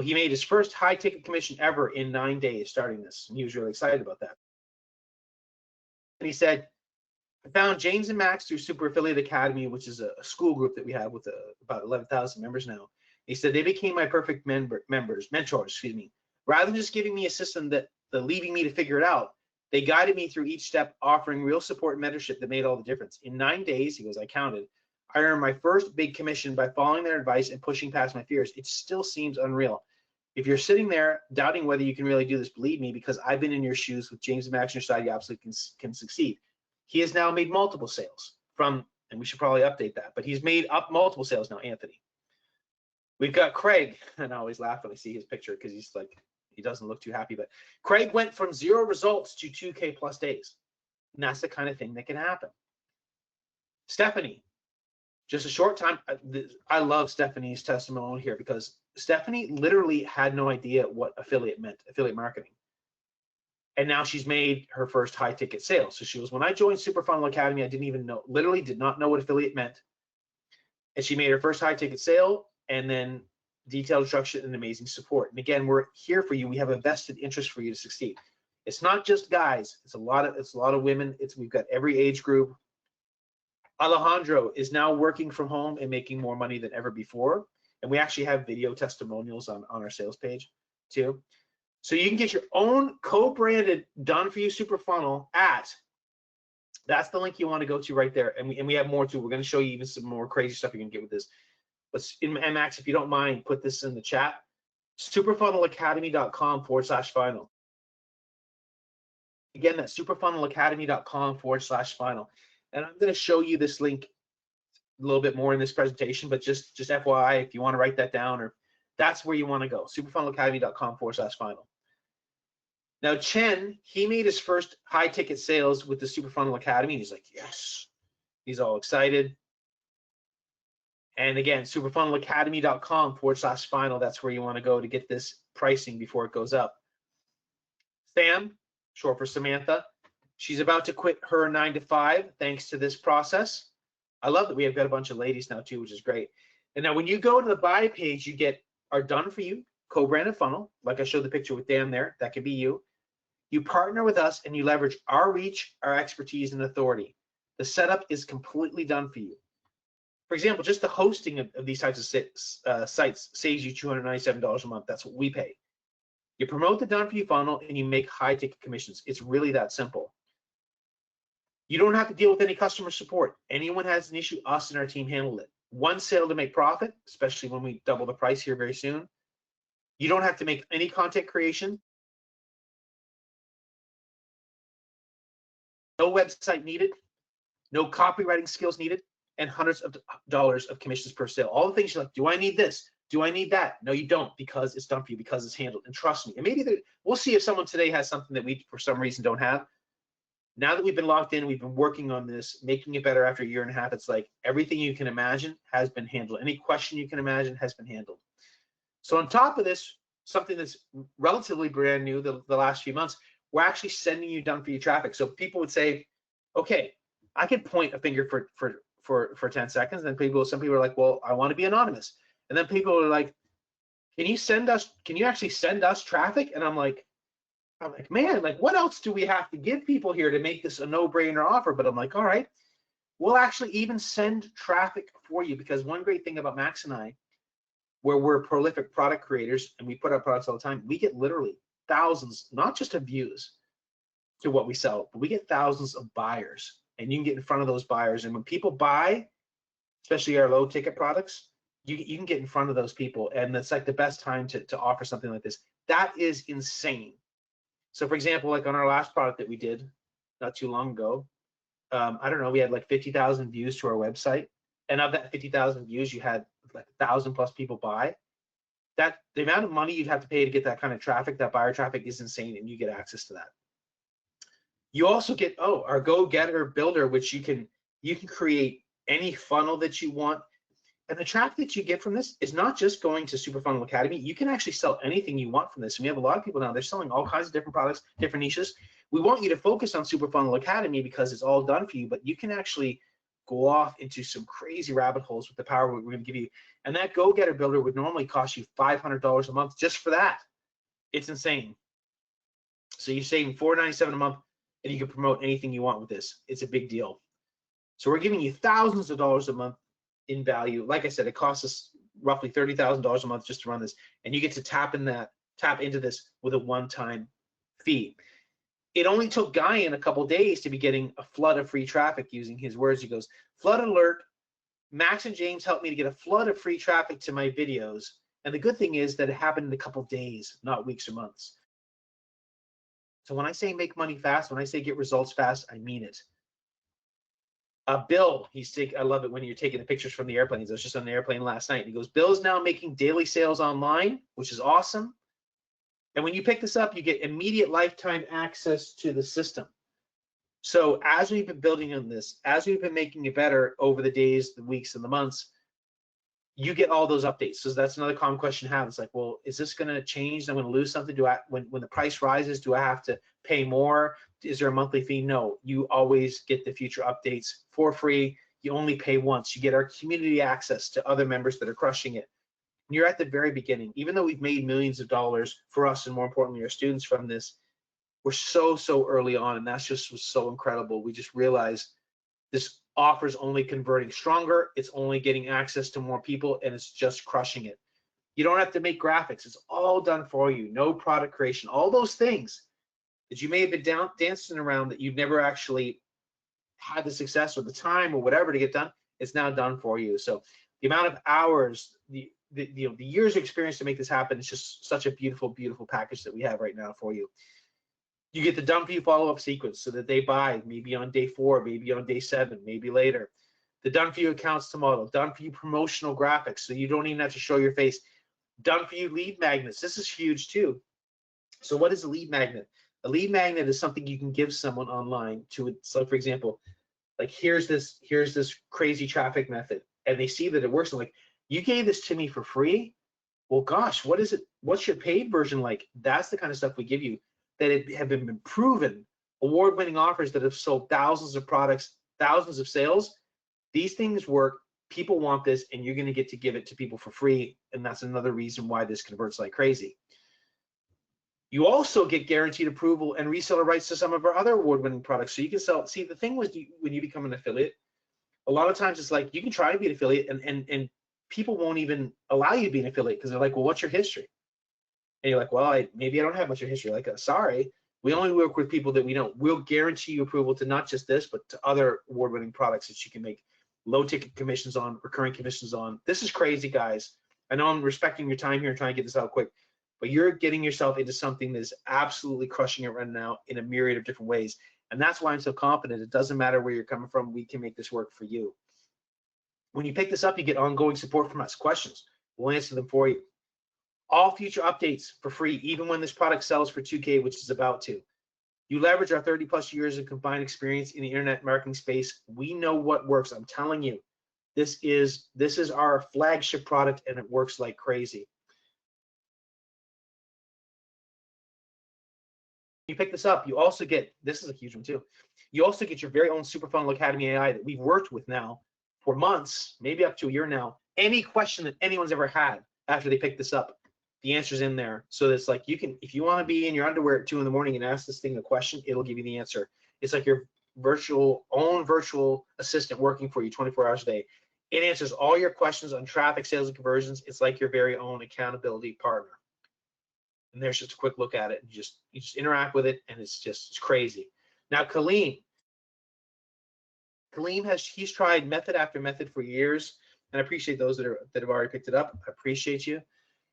he made his first high ticket commission ever in 9 days starting this. And he was really excited about that. And he said, I found James and Max through Super Affiliate Academy, which is a school group that we have with about 11,000 members now. He said they became my perfect mentors, excuse me. Rather than just giving me a system that leaving me to figure it out, they guided me through each step, offering real support and mentorship that made all the difference. In 9 days, he goes, I counted, I earned my first big commission by following their advice and pushing past my fears. It still seems unreal. If you're sitting there doubting whether you can really do this, believe me, because I've been in your shoes with James and Max on your side, you absolutely can succeed. He has now made multiple sales and we should probably update that, but he's made up multiple sales now, Anthony. We've got Craig, and I always laugh when I see his picture because he's like, he doesn't look too happy, but Craig went from 0 results to 2K plus days. And that's the kind of thing that can happen. Stephanie, just a short time. I love Stephanie's testimony here, because Stephanie literally had no idea what affiliate meant, affiliate marketing. And now she's made her first high ticket sale. So she was, when I joined Super Funnel Academy, I didn't even know, literally did not know what affiliate meant. And she made her first high ticket sale, and then detailed instruction and amazing support. And again, we're here for you. We have a vested interest for you to succeed. It's not just guys. It's a lot of women. We've got every age group. Alejandro is now working from home and making more money than ever before. And we actually have video testimonials on our sales page too. So you can get your own co-branded done for you super funnel that's the link you want to go to right there. And we have more too. We're going to show you even some more crazy stuff you can get with this. But Max, if you don't mind, put this in the chat. Superfunnelacademy.com/final. Again, that's superfunnelacademy.com/final. And I'm going to show you this link a little bit more in this presentation, but just FYI, if you want to write that down, or that's where you want to go, superfunnelacademy.com/final. Now, Chen, he made his first high ticket sales with the Superfunnel Academy. And he's like, yes, he's all excited. And again, superfunnelacademy.com/final. That's where you want to go to get this pricing before it goes up. Sam, short for Samantha, she's about to quit her 9-to-5 thanks to this process. I love that we have got a bunch of ladies now too, which is great. And now when you go to the buy page, you get our done for you co-branded funnel. Like I showed the picture with Dan there, that could be you. You partner with us and you leverage our reach, our expertise, and authority. The setup is completely done for you. For example, just the hosting of these types of sites saves you $297 a month. That's what we pay. You promote the done for you funnel and you make high ticket commissions. It's really that simple. You don't have to deal with any customer support. Anyone has an issue, us and our team handle it. One sale to make profit, especially when we double the price here very soon. You don't have to make any content creation. No website needed, no copywriting skills needed, and hundreds of dollars of commissions per sale. All the things you're like, do I need this? Do I need that? No, you don't, because it's done for you, because it's handled. And trust me, and maybe we'll see if someone today has something that we, for some reason, don't have. Now that we've been locked in, we've been working on this, making it better after a year and a half. It's like everything you can imagine has been handled. Any question you can imagine has been handled. So on top of this, something that's relatively brand new the last few months, we're actually sending you done for you traffic. So people would say, okay, I can point a finger for 10 seconds. And then some people are like, well, I want to be anonymous. And then people are like, can you actually send us traffic? And I'm like, man, like what else do we have to give people here to make this a no-brainer offer? But I'm like, all right, we'll actually even send traffic for you, because one great thing about Max and I, where we're prolific product creators and we put out products all the time, we get literally thousands, not just of views to what we sell, but we get thousands of buyers, and you can get in front of those buyers. And when people buy, especially our low ticket products, you can get in front of those people, and it's like the best time to offer something like this. That is insane. So for example, like on our last product that we did not too long ago, I don't know, we had like 50,000 views to our website, and of that 50,000 views, you had like 1,000+ people buy. That the amount of money you'd have to pay to get that kind of traffic, that buyer traffic, is insane, and you get access to that. You also get our Go-Getter Builder, which you can create any funnel that you want. And the traffic that you get from this is not just going to Superfunnel Academy. You can actually sell anything you want from this. And we have a lot of people now, they're selling all kinds of different products, different niches. We want you to focus on Superfunnel Academy because it's all done for you, but you can actually go off into some crazy rabbit holes with the power we're going to give you. And that Go-Getter Builder would normally cost you $500 a month just for that. It's insane. So you're saving $497 a month, and you can promote anything you want with this. It's a big deal. So we're giving you thousands of dollars a month in value. Like I said, it costs us roughly $30,000 a month just to run this, and you get to tap into this with a one-time fee. It only took Guyan a couple days to be getting a flood of free traffic. Using his words, he goes, flood alert, Max and James helped me to get a flood of free traffic to my videos. And the good thing is that it happened in a couple days, not weeks or months. So when I say make money fast, when I say get results fast, I mean it. Bill, I love it when you're taking the pictures from the airplanes. I was just on the airplane last night, and he goes, Bill is now making daily sales online, which is awesome. And when you pick this up, you get immediate lifetime access to the system. So as we've been building on this, as we've been making it better over the days, the weeks, and the months, you get all those updates. So that's another common question to have. It's like, well, is this going to change? I'm going to lose something. When the price rises, do I have to pay more? Is there a monthly fee? No, you always get the future updates for free. You only pay once. You get our community access to other members that are crushing it. And you're at the very beginning. Even though we've made millions of dollars for us, and more importantly, our students from this, we're so early on, and that's just was so incredible. We just realized this offer is only converting stronger. It's only getting access to more people, and it's just crushing it. You don't have to make graphics. It's all done for you. No product creation. All those things that you may have been dancing around that you've never actually had the success or the time or whatever to get done, it's now done for you. So the amount of hours, the years of experience to make this happen is just such a beautiful, beautiful package that we have right now for you. You get the done for you follow-up sequence so that they buy maybe on day 4, maybe on day 7, maybe later. The done for you accounts to model, done for you promotional graphics so you don't even have to show your face. Done for you lead magnets. This is huge too. So what is a lead magnet? A lead magnet is something you can give someone online to. So for example, like here's this crazy traffic method, and they see that it works. And like, you gave this to me for free. Well, gosh, what is it? What's your paid version like? That's the kind of stuff we give you that have been proven, award-winning offers that have sold thousands of products, thousands of sales. These things work. People want this, and you're going to get to give it to people for free. And that's another reason why this converts like crazy. You also get guaranteed approval and reseller rights to some of our other award-winning products. So you can sell. See, the thing was, when you become an affiliate, a lot of times it's like you can try to be an affiliate, and people won't even allow you to be an affiliate because they're like, well, what's your history? And you're like, well, maybe I don't have much of a history. Like, sorry, we only work with people that we know. We'll guarantee you approval to not just this, but to other award-winning products that you can make low ticket commissions on, recurring commissions on. This is crazy, guys. I know I'm respecting your time here and trying to get this out quick, but you're getting yourself into something that is absolutely crushing it right now in a myriad of different ways. And that's why I'm so confident. It doesn't matter where you're coming from. We can make this work for you. When you pick this up, you get ongoing support from us. Questions, we'll answer them for you. All future updates for free, even when this product sells for $2K, which is about to. You leverage our 30+ years of combined experience in the internet marketing space. We know what works. I'm telling you, this is our flagship product, and it works like crazy. You pick this up, you also get, this is a huge one too, you also get your very own Superfunnel Academy AI that we've worked with now for months, maybe up to a year now. Any question that anyone's ever had after they pick this up, the answer's in there. So it's like, you can, if you want to be in your underwear at 2 in the morning and ask this thing a question, it'll give you the answer. It's like your own virtual assistant working for you 24 hours a day. It answers all your questions on traffic, sales, and conversions. It's like your very own accountability partner. And there's just a quick look at it. You just interact with it, and it's crazy. Now, Kaleem he's tried method after method for years, and I appreciate those that have already picked it up. I appreciate you.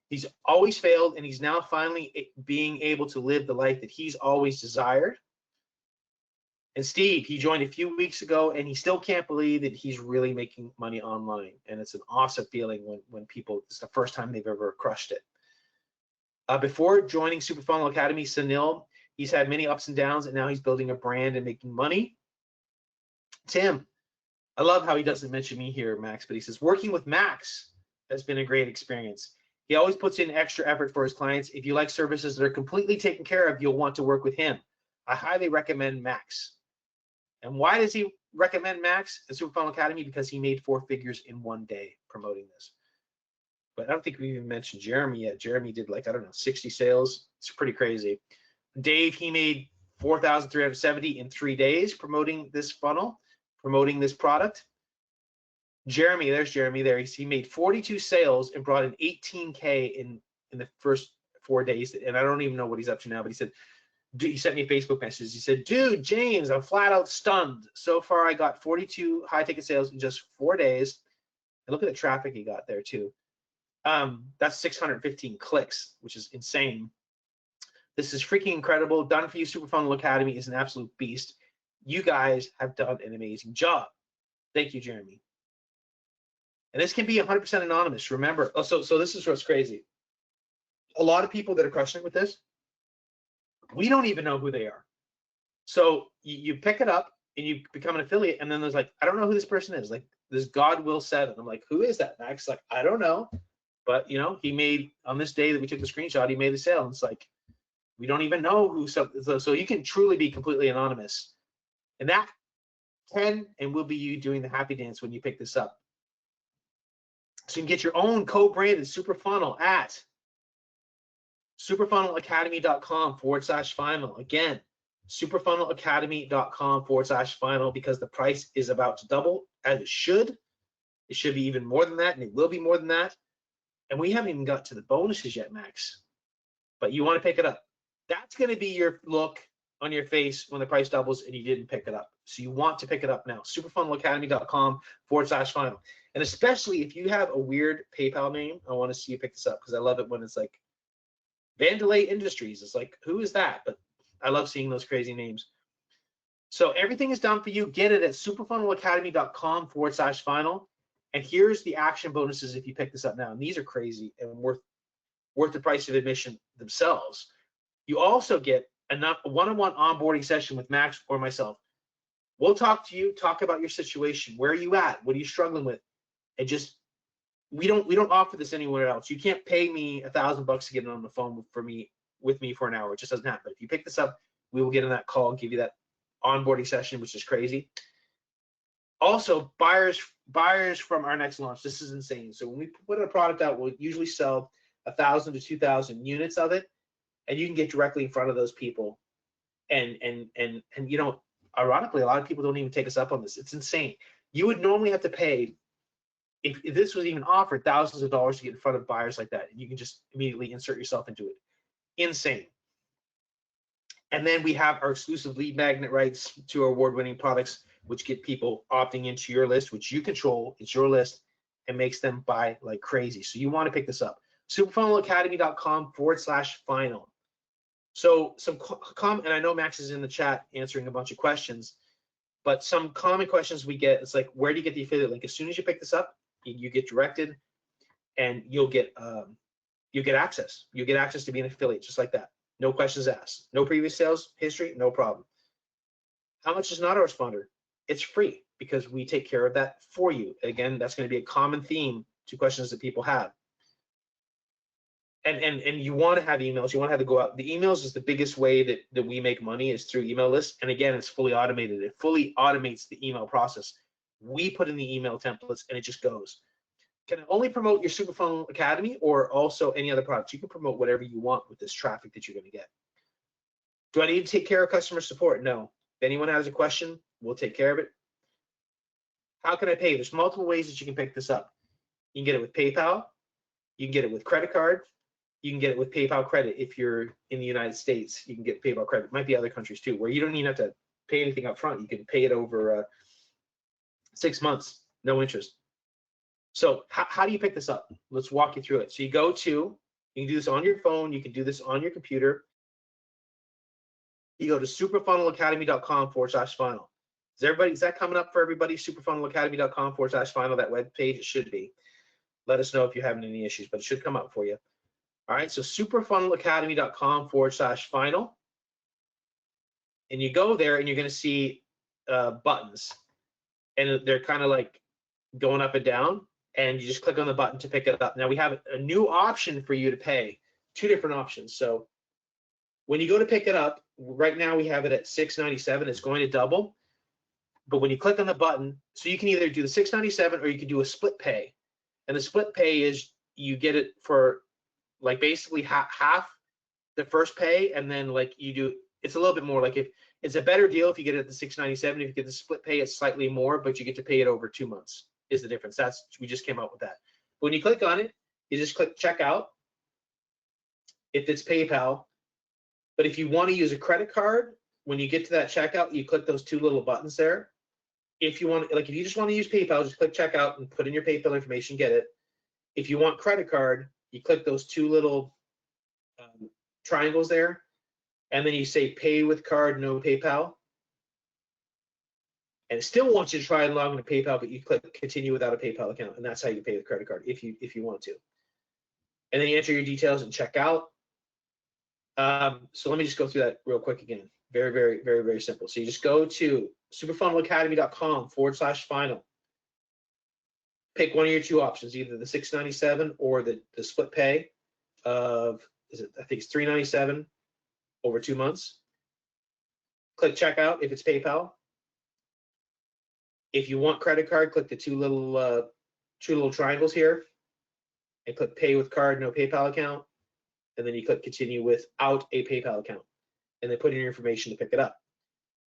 He's always failed, and he's now finally being able to live the life that he's always desired. And Steve, he joined a few weeks ago, and he still can't believe that he's really making money online. And it's an awesome feeling when people, it's the first time they've ever crushed it. Before joining Superfunnel Academy, Sunil, he's had many ups and downs, and now he's building a brand and making money. Tim, I love how he doesn't mention me here, Max, but he says, working with Max has been a great experience. He always puts in extra effort for his clients. If you like services that are completely taken care of, you'll want to work with him. I highly recommend Max. And why does he recommend Max at Superfunnel Academy? Because he made 4 figures in 1 day promoting this. But I don't think we even mentioned Jeremy yet. Jeremy did, like, I don't know, 60 sales. It's pretty crazy. Dave, he made 4,370 in 3 days promoting this funnel, promoting this product. Jeremy, there's Jeremy there. He made 42 sales and brought in 18K in the first 4 days. And I don't even know what he's up to now, but he said, he sent me a Facebook message. He said, dude, James, I'm flat out stunned. So far, I got 42 high ticket sales in just 4 days. And look at the traffic he got there too. That's 615 clicks, which is insane. This is freaking incredible. Done for you. Superfunnel Academy is an absolute beast. You guys have done an amazing job. Thank you, Jeremy. And this can be 100% anonymous. Remember, so this is what's crazy. A lot of people that are crushing it with this, we don't even know who they are. So you pick it up and you become an affiliate, and then there's like, I don't know who this person is. Like, this God Will 7. I'm like, who is that, Max? Like, I don't know. But, you know, he made, on this day that we took the screenshot, he made a sale. And it's like, we don't even know who. So you can truly be completely anonymous. And that can and will be you doing the happy dance when you pick this up. So you can get your own co-branded Superfunnel at superfunnelacademy.com/final. Again, superfunnelacademy.com/final, because the price is about to double, as it should. It should be even more than that, and it will be more than that. And we haven't even got to the bonuses yet, Max. But you want to pick it up. That's going to be your look on your face when the price doubles and you didn't pick it up. So you want to pick it up now. superfunnelacademy.com/final. And especially if you have a weird PayPal name, I want to see you pick this up, because I love it when it's like Vandalay Industries. It's like, who is that? But I love seeing those crazy names. So everything is done for you. Get it at superfunnelacademy.com/final. And here's the action bonuses if you pick this up now. And these are crazy and worth the price of admission themselves. You also get a one-on-one onboarding session with Max or myself. We'll talk to you, talk about your situation. Where are you at? What are you struggling with? And just, we don't offer this anywhere else. You can't pay me $1,000 to get on the phone with me for an hour. It just doesn't happen. If you pick this up, we will get on that call, give you that onboarding session, which is crazy. Also, buyers from our next launch. This is insane. So when we put a product out, we'll usually sell 1,000 to 2,000 units of it, and you can get directly in front of those people. And you know, ironically, a lot of people don't even take us up on this. It's insane. You would normally have to pay, if this was even offered, thousands of dollars to get in front of buyers like that. And you can just immediately insert yourself into it. Insane. And then we have our exclusive lead magnet rights to our award-winning products, which get people opting into your list, which you control. It's your list, and makes them buy like crazy. So you want to pick this up. superfunnelacademy.com/final. So and I know Max is in the chat answering a bunch of questions, but some common questions we get, it's like, where do you get the affiliate link? As soon as you pick this up, you get directed, and you'll get access. You get access to be an affiliate, just like that. No questions asked. No previous sales history, no problem. How much is not our sponsor? It's free, because we take care of that for you. Again, that's going to be a common theme to questions that people have. And you want to have emails. You want to have to go out. The emails is the biggest way that we make money, is through email lists. And again, it's fully automated. It fully automates the email process. We put in the email templates, and it just goes. Can I only promote your Superfunnel Academy, or also any other products? You can promote whatever you want with this traffic that you're going to get. Do I need to take care of customer support? No. If anyone has a question, we'll take care of it. How can I pay? There's multiple ways that you can pick this up. You can get it with PayPal. You can get it with credit card. You can get it with PayPal credit. If you're in the United States, you can get PayPal credit. Might be other countries too, where you don't even have to pay anything up front. You can pay it over 6 months, no interest. So how do you pick this up? Let's walk you through it. So you can do this on your phone. You can do this on your computer. You go to superfunnelacademy.com/final. Is that coming up for everybody? superfunnelacademy.com/final, that web page. It should be. Let us know if you're having any issues, but it should come up for you. All right, so superfunnelacademy.com/final. And you go there, and you're going to see buttons. And they're kind of like going up and down. And you just click on the button to pick it up. Now we have a new option for you to pay, 2 different options. So when you go to pick it up, right now we have it at $6.97. It's going to double. But when you click on the button, so you can either do the $6.97 or you can do a split pay. And the split pay is you get it for like basically half the first pay, and then like you do, it's a little bit more, like if it's a better deal if you get it at the $6.97. If you get the split pay, it's slightly more, but you get to pay it over 2 months. Is the difference. We just came up with that. When you click on it, you just click checkout if it's PayPal. But if you want to use a credit card, when you get to that checkout, you click those 2 little buttons there. If you just want to use PayPal, just click checkout and put in your PayPal information, get it. If you want credit card, you click those 2 little triangles there, and then you say pay with card, no PayPal. And it still wants you to try and log into PayPal, but you click continue without a PayPal account, and that's how you pay with credit card if you want to. And then you enter your details and check out. So let me just go through that real quick again. Very, very, very, very simple. So you just go to superfunnelacademy.com/final. Pick one of your 2 options, either the $6.97 or the split pay of, I think it's $3.97 over 2 months. Click checkout if it's PayPal. If you want credit card, click the 2 little triangles here and click pay with card, no PayPal account. And then you click continue without a PayPal account, and then put in your information to pick it up.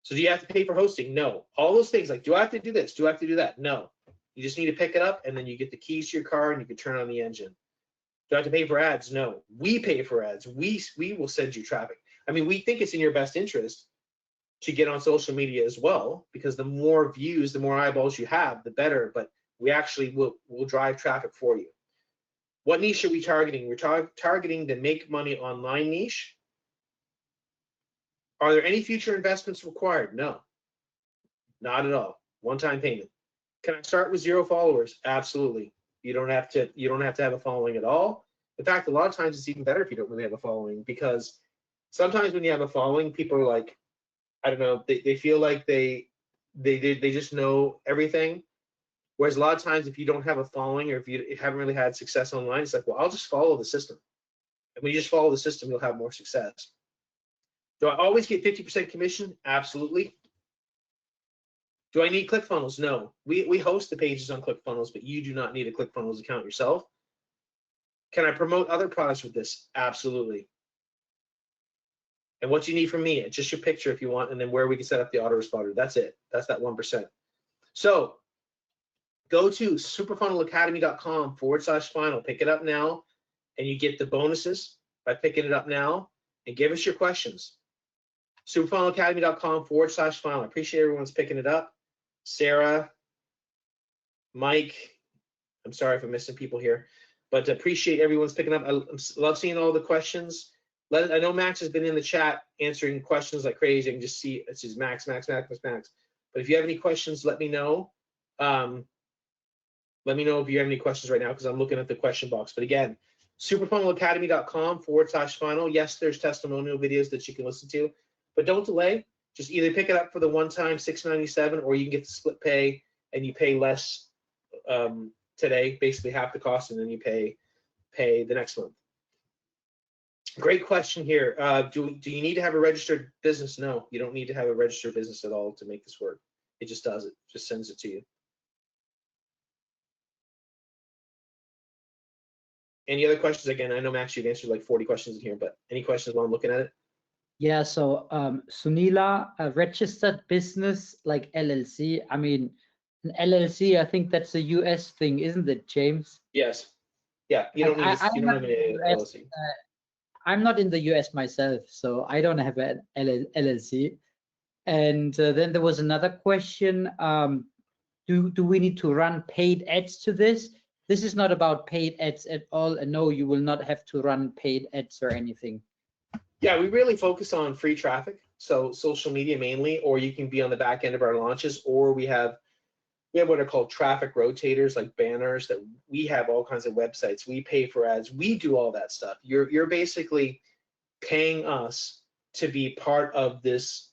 So do you have to pay for hosting? No. All those things, like, do I have to do this? Do I have to do that? No. You just need to pick it up, and then you get the keys to your car, and you can turn on the engine. Do I have to pay for ads? No. We pay for ads. We will send you traffic. I mean, we think it's in your best interest to get on social media as well, because the more views, the more eyeballs you have, the better. But we actually will drive traffic for you. What niche are we targeting? We're targeting the make money online niche. Are there any future investments required? No, not at all. One-time payment. Can I start with 0 followers? Absolutely. You don't have to have a following at all. In fact, a lot of times it's even better if you don't really have a following, because sometimes when you have a following, people are like, I don't know, they feel like they just know everything. Whereas a lot of times if you don't have a following, or if you haven't really had success online, it's like, well, I'll just follow the system. And when you just follow the system, you'll have more success. Do I always get 50% commission? Absolutely. Do I need ClickFunnels? No. We host the pages on ClickFunnels, but you do not need a ClickFunnels account yourself. Can I promote other products with this? Absolutely. And what you need from me, just your picture if you want, and then where we can set up the autoresponder. That's it. That's that 1%. So go to superfunnelacademy.com/final. Pick it up now, and you get the bonuses by picking it up now, and give us your questions. superfunnelacademy.com/final. I appreciate everyone's picking it up. Sarah, Mike, I'm sorry if I'm missing people here, but appreciate everyone's picking up. I love seeing all the questions. I know Max has been in the chat answering questions like crazy. I can just see it says Max. But if you have any questions, let me know. Let me know if you have any questions right now, because I'm looking at the question box. But again, superfunnelacademy.com/final. Yes, there's testimonial videos that you can listen to, but don't delay. Just either pick it up for the one-time $697, or you can get the split pay and you pay less today, basically half the cost, and then you pay the next month. Great question here. Do you need to have a registered business? No, you don't need to have a registered business at all to make this work. It just does it, just sends it to you. Any other questions? Again, I know Max, you've answered like 40 questions in here, but any questions while I'm looking at it? Yeah, so Sunila, a registered business like LLC. I mean, an LLC, I think that's a US thing, isn't it, James? Yes. Yeah, you don't need you don't have an LLC. I'm not in the US myself, so I don't have an LLC. And then there was another question. Do we need to run paid ads to this? This is not about paid ads at all. And no, you will not have to run paid ads or anything. Yeah, we really focus on free traffic, so social media mainly, or you can be on the back end of our launches, or we have what are called traffic rotators, like banners, that we have all kinds of websites. We pay for ads. We do all that stuff. You're basically paying us to be part of this,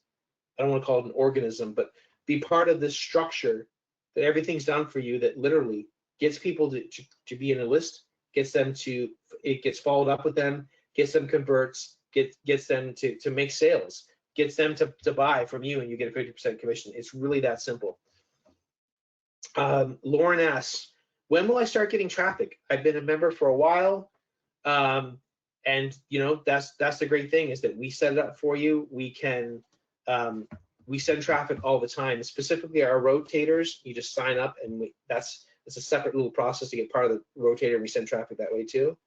I don't want to call it an organism, but be part of this structure that everything's done for you, that literally gets people to be in a list, gets them to, it gets followed up with them, gets them converts, gets them to make sales, gets them to buy from you, and you get a 50% commission. It's really that simple. Lauren asks, when will I start getting traffic? I've been a member for a while, and you know, that's the great thing, is that we set it up for you. We can we send traffic all the time. Specifically our rotators, you just sign up, and it's a separate little process to get part of the rotator. We send traffic that way too.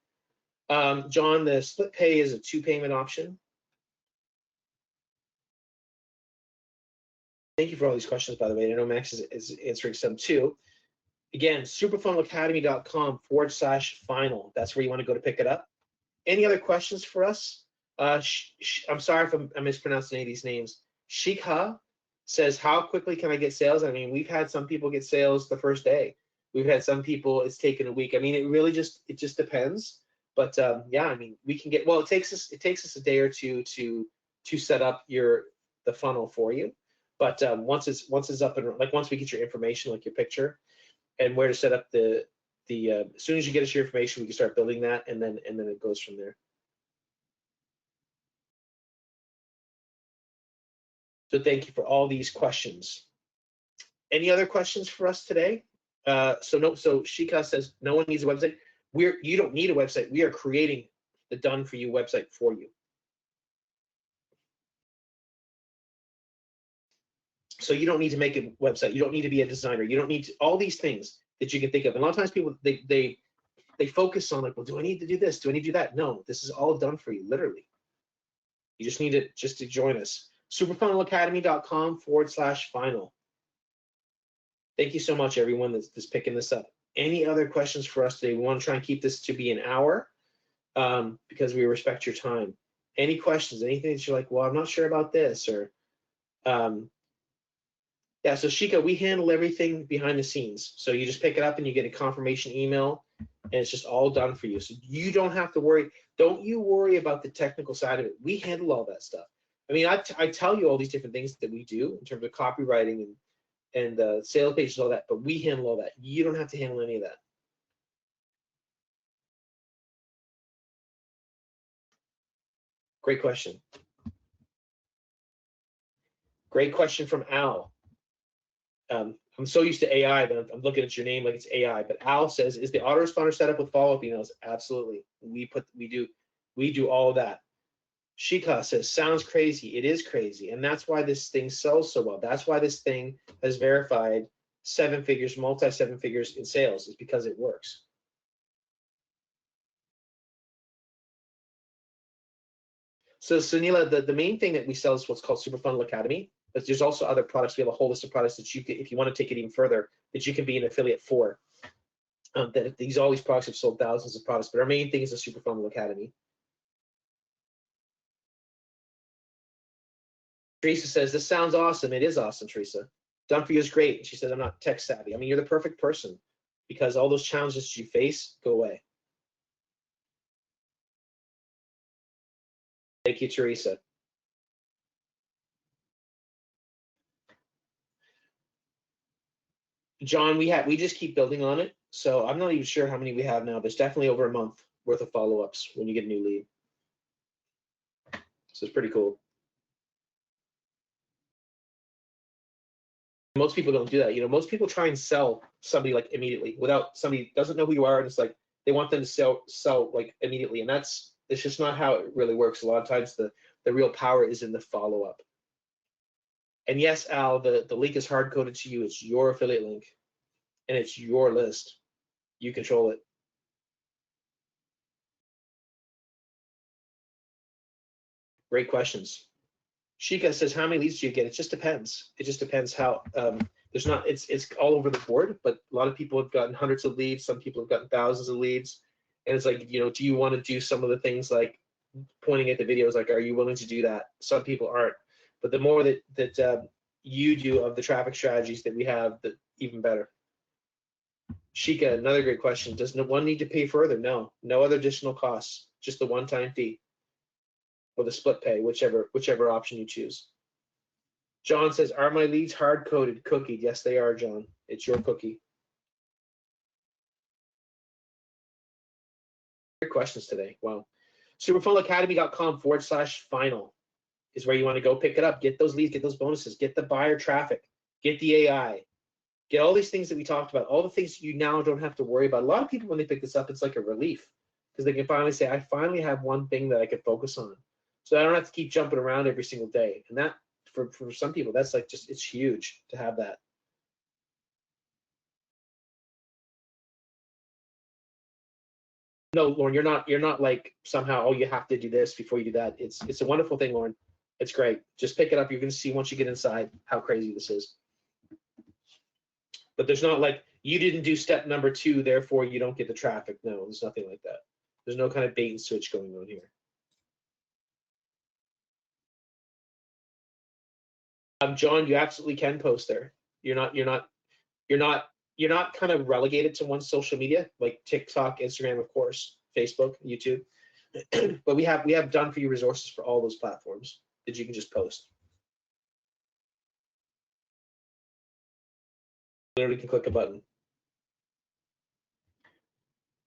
John, the split pay is a 2-payment option. Thank you for all these questions, by the way. I know Max is answering some too. Again, superfunnelacademy.com/final. That's where you want to go to pick it up. Any other questions for us? I'm sorry if I'm mispronouncing any of these names. Shikha says, how quickly can I get sales? I mean, we've had some people get sales the first day. We've had some people, it's taken a week. I mean, it just depends. But yeah, I mean, we can get, well, it takes us a day or two to set up the funnel for you. But once it's up, and like once we get your information, like your picture and where to set up as soon as you get us your information, we can start building that, and then it goes from there. So thank you for all these questions. Any other questions for us today? So Shika says no one needs a website. You don't need a website. We are creating the done for you website for you. So you don't need to make a website. You don't need to be a designer. You don't need all these things that you can think of. And a lot of times people, they focus on like, well, do I need to do this? Do I need to do that? No, this is all done for you, literally. You just need to join us. superfunnelacademy.com/final. Thank you so much, everyone that's picking this up. Any other questions for us today? We want to try and keep this to be an hour because we respect your time. Any questions, anything that you're like, well, I'm not sure about this, or yeah, so Shika, we handle everything behind the scenes. So you just pick it up and you get a confirmation email, and it's just all done for you. So you don't have to worry. Don't you worry about the technical side of it. We handle all that stuff. I mean, I tell you all these different things that we do in terms of copywriting and sales pages, all that, but we handle all that. You don't have to handle any of that. Great question. Great question from Al. I'm so used to AI that I'm looking at your name like it's AI, but Al says, is the autoresponder set up with follow-up emails? Absolutely. We do all of that. Shika says, sounds crazy. It is crazy. And that's why this thing sells so well. That's why this thing has verified 7 figures, multi-7 figures in sales, is because it works. So Sunila, the main thing that we sell is what's called Superfunnel Academy, but there's also other products. We have a whole list of products that you can, if you want to take it even further, that you can be an affiliate for. All these products have sold thousands of products, but our main thing is the Superfunnel Academy. Teresa says, this sounds awesome. It is awesome, Teresa. Done for you is great. She says, I'm not tech savvy. I mean, you're the perfect person because all those challenges you face go away. Thank you, Teresa. John, we just keep building on it. So I'm not even sure how many we have now. There's definitely over a month worth of follow-ups when you get a new lead. So it's pretty cool. Most people don't do that. You know, most people try and sell somebody like immediately without somebody doesn't know who you are, and it's like they want them to sell like immediately, and it's just not how it really works. A lot of times the real power is in the follow-up. And yes, Al, the link is hard-coded to you. It's your affiliate link, and it's your list. You control it. Great questions. Shika says, how many leads do you get? It just depends. It just depends how, there's not, it's all over the board, but a lot of people have gotten hundreds of leads. Some people have gotten thousands of leads. And it's like, you know, do you want to do some of the things like pointing at the videos? Like, are you willing to do that? Some people aren't. But the more that you do of the traffic strategies that we have, the even better. Shika, another great question. Does one need to pay further? No, no other additional costs, just the one-time fee. Or the split pay, whichever option you choose. John says, are my leads hard-coded, cookied? Yes, they are, John. It's your cookie. Great questions today. Wow. Superfunnelacademy.com/final is where you want to go pick it up. Get those leads, get those bonuses, get the buyer traffic, get the AI, get all these things that we talked about, all the things you now don't have to worry about. A lot of people, when they pick this up, it's like a relief because they can finally say, I finally have one thing that I can focus on. So I don't have to keep jumping around every single day. And that, for some people, that's like just, it's huge to have that. No, Lauren, you're not like somehow, oh, you have to do this before you do that. It's a wonderful thing, Lauren. It's great. Just pick it up. You're going to see once you get inside how crazy this is. But there's not like, you didn't do step number 2, therefore you don't get the traffic. No, there's nothing like that. There's no kind of bait and switch going on here. John, you absolutely can post there. You're not kind of relegated to one social media like TikTok, Instagram, of course, Facebook, YouTube. But we have done for you resources for all those platforms that you can just post. Literally can click a button.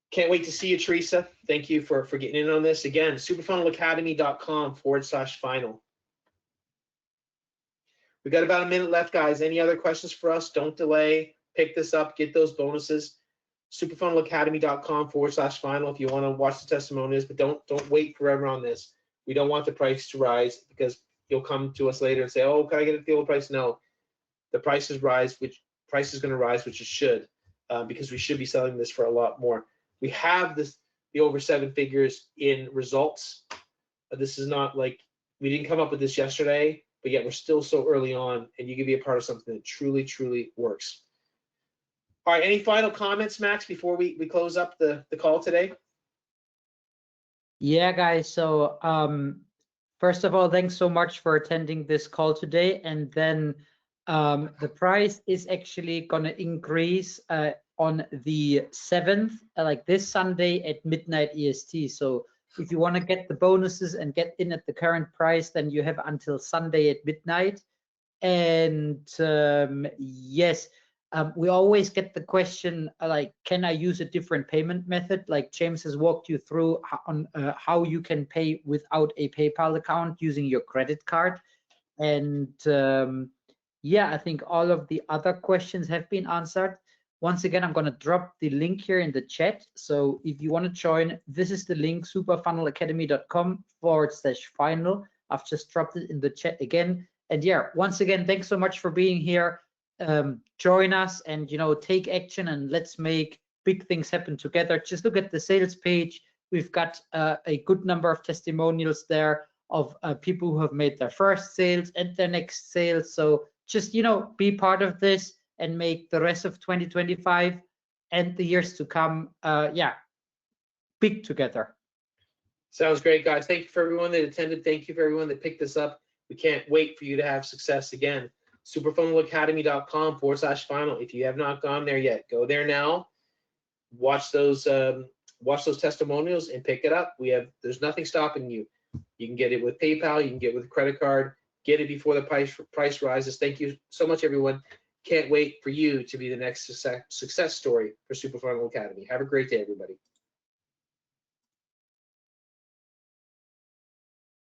Can't wait to see you, Teresa. Thank you for getting in on this. Again, superfunnelacademy.com/final. We got about a minute left, guys. Any other questions for us? Don't delay. Pick this up. Get those bonuses. Superfunnelacademy.com/final if you want to watch the testimonials, but don't wait forever on this. We don't want the price to rise because you'll come to us later and say, oh, can I get a deal price? No, the prices rise, which price is going to rise, which it should, because we should be selling this for a lot more. We have the over 7 figures in results. This is not like, we didn't come up with this yesterday, but yet we're still so early on, and you can be a part of something that truly, truly works. All right, any final comments, Max, before we close up the call today? Yeah, guys. So First of all, thanks so much for attending this call today. And then the price is actually going to increase on the 7th, like this Sunday at midnight EST. So if you want to get the bonuses and get in at the current price, then you have until Sunday at midnight. And yes, we always get the question like, can I use a different payment method? Like James has walked you through on how you can pay without a PayPal account using your credit card. And yeah, I think all of the other questions have been answered. Once again, I'm going to drop the link here in the chat. So if you want to join, this is the link, superfunnelacademy.com/final. I've just dropped it in the chat again. And yeah, once again, thanks so much for being here. Join us and, you know, take action and let's make big things happen together. Just look at the sales page. We've got a good number of testimonials there of people who have made their first sales and their next sales. So just, you know, be part of this and make the rest of 2025 and the years to come, yeah, big together. Sounds great, guys. Thank you for everyone that attended. Thank you for everyone that picked this up. We can't wait for you to have success again. superfunnelacademy.com/final. If you have not gone there yet, go there now. Watch those testimonials and pick it up. There's nothing stopping you. You can get it with PayPal. You can get it with a credit card. Get it before the price rises. Thank you so much, everyone. Can't wait for you to be the next success story for Superfunnel Academy. Have a great day, everybody.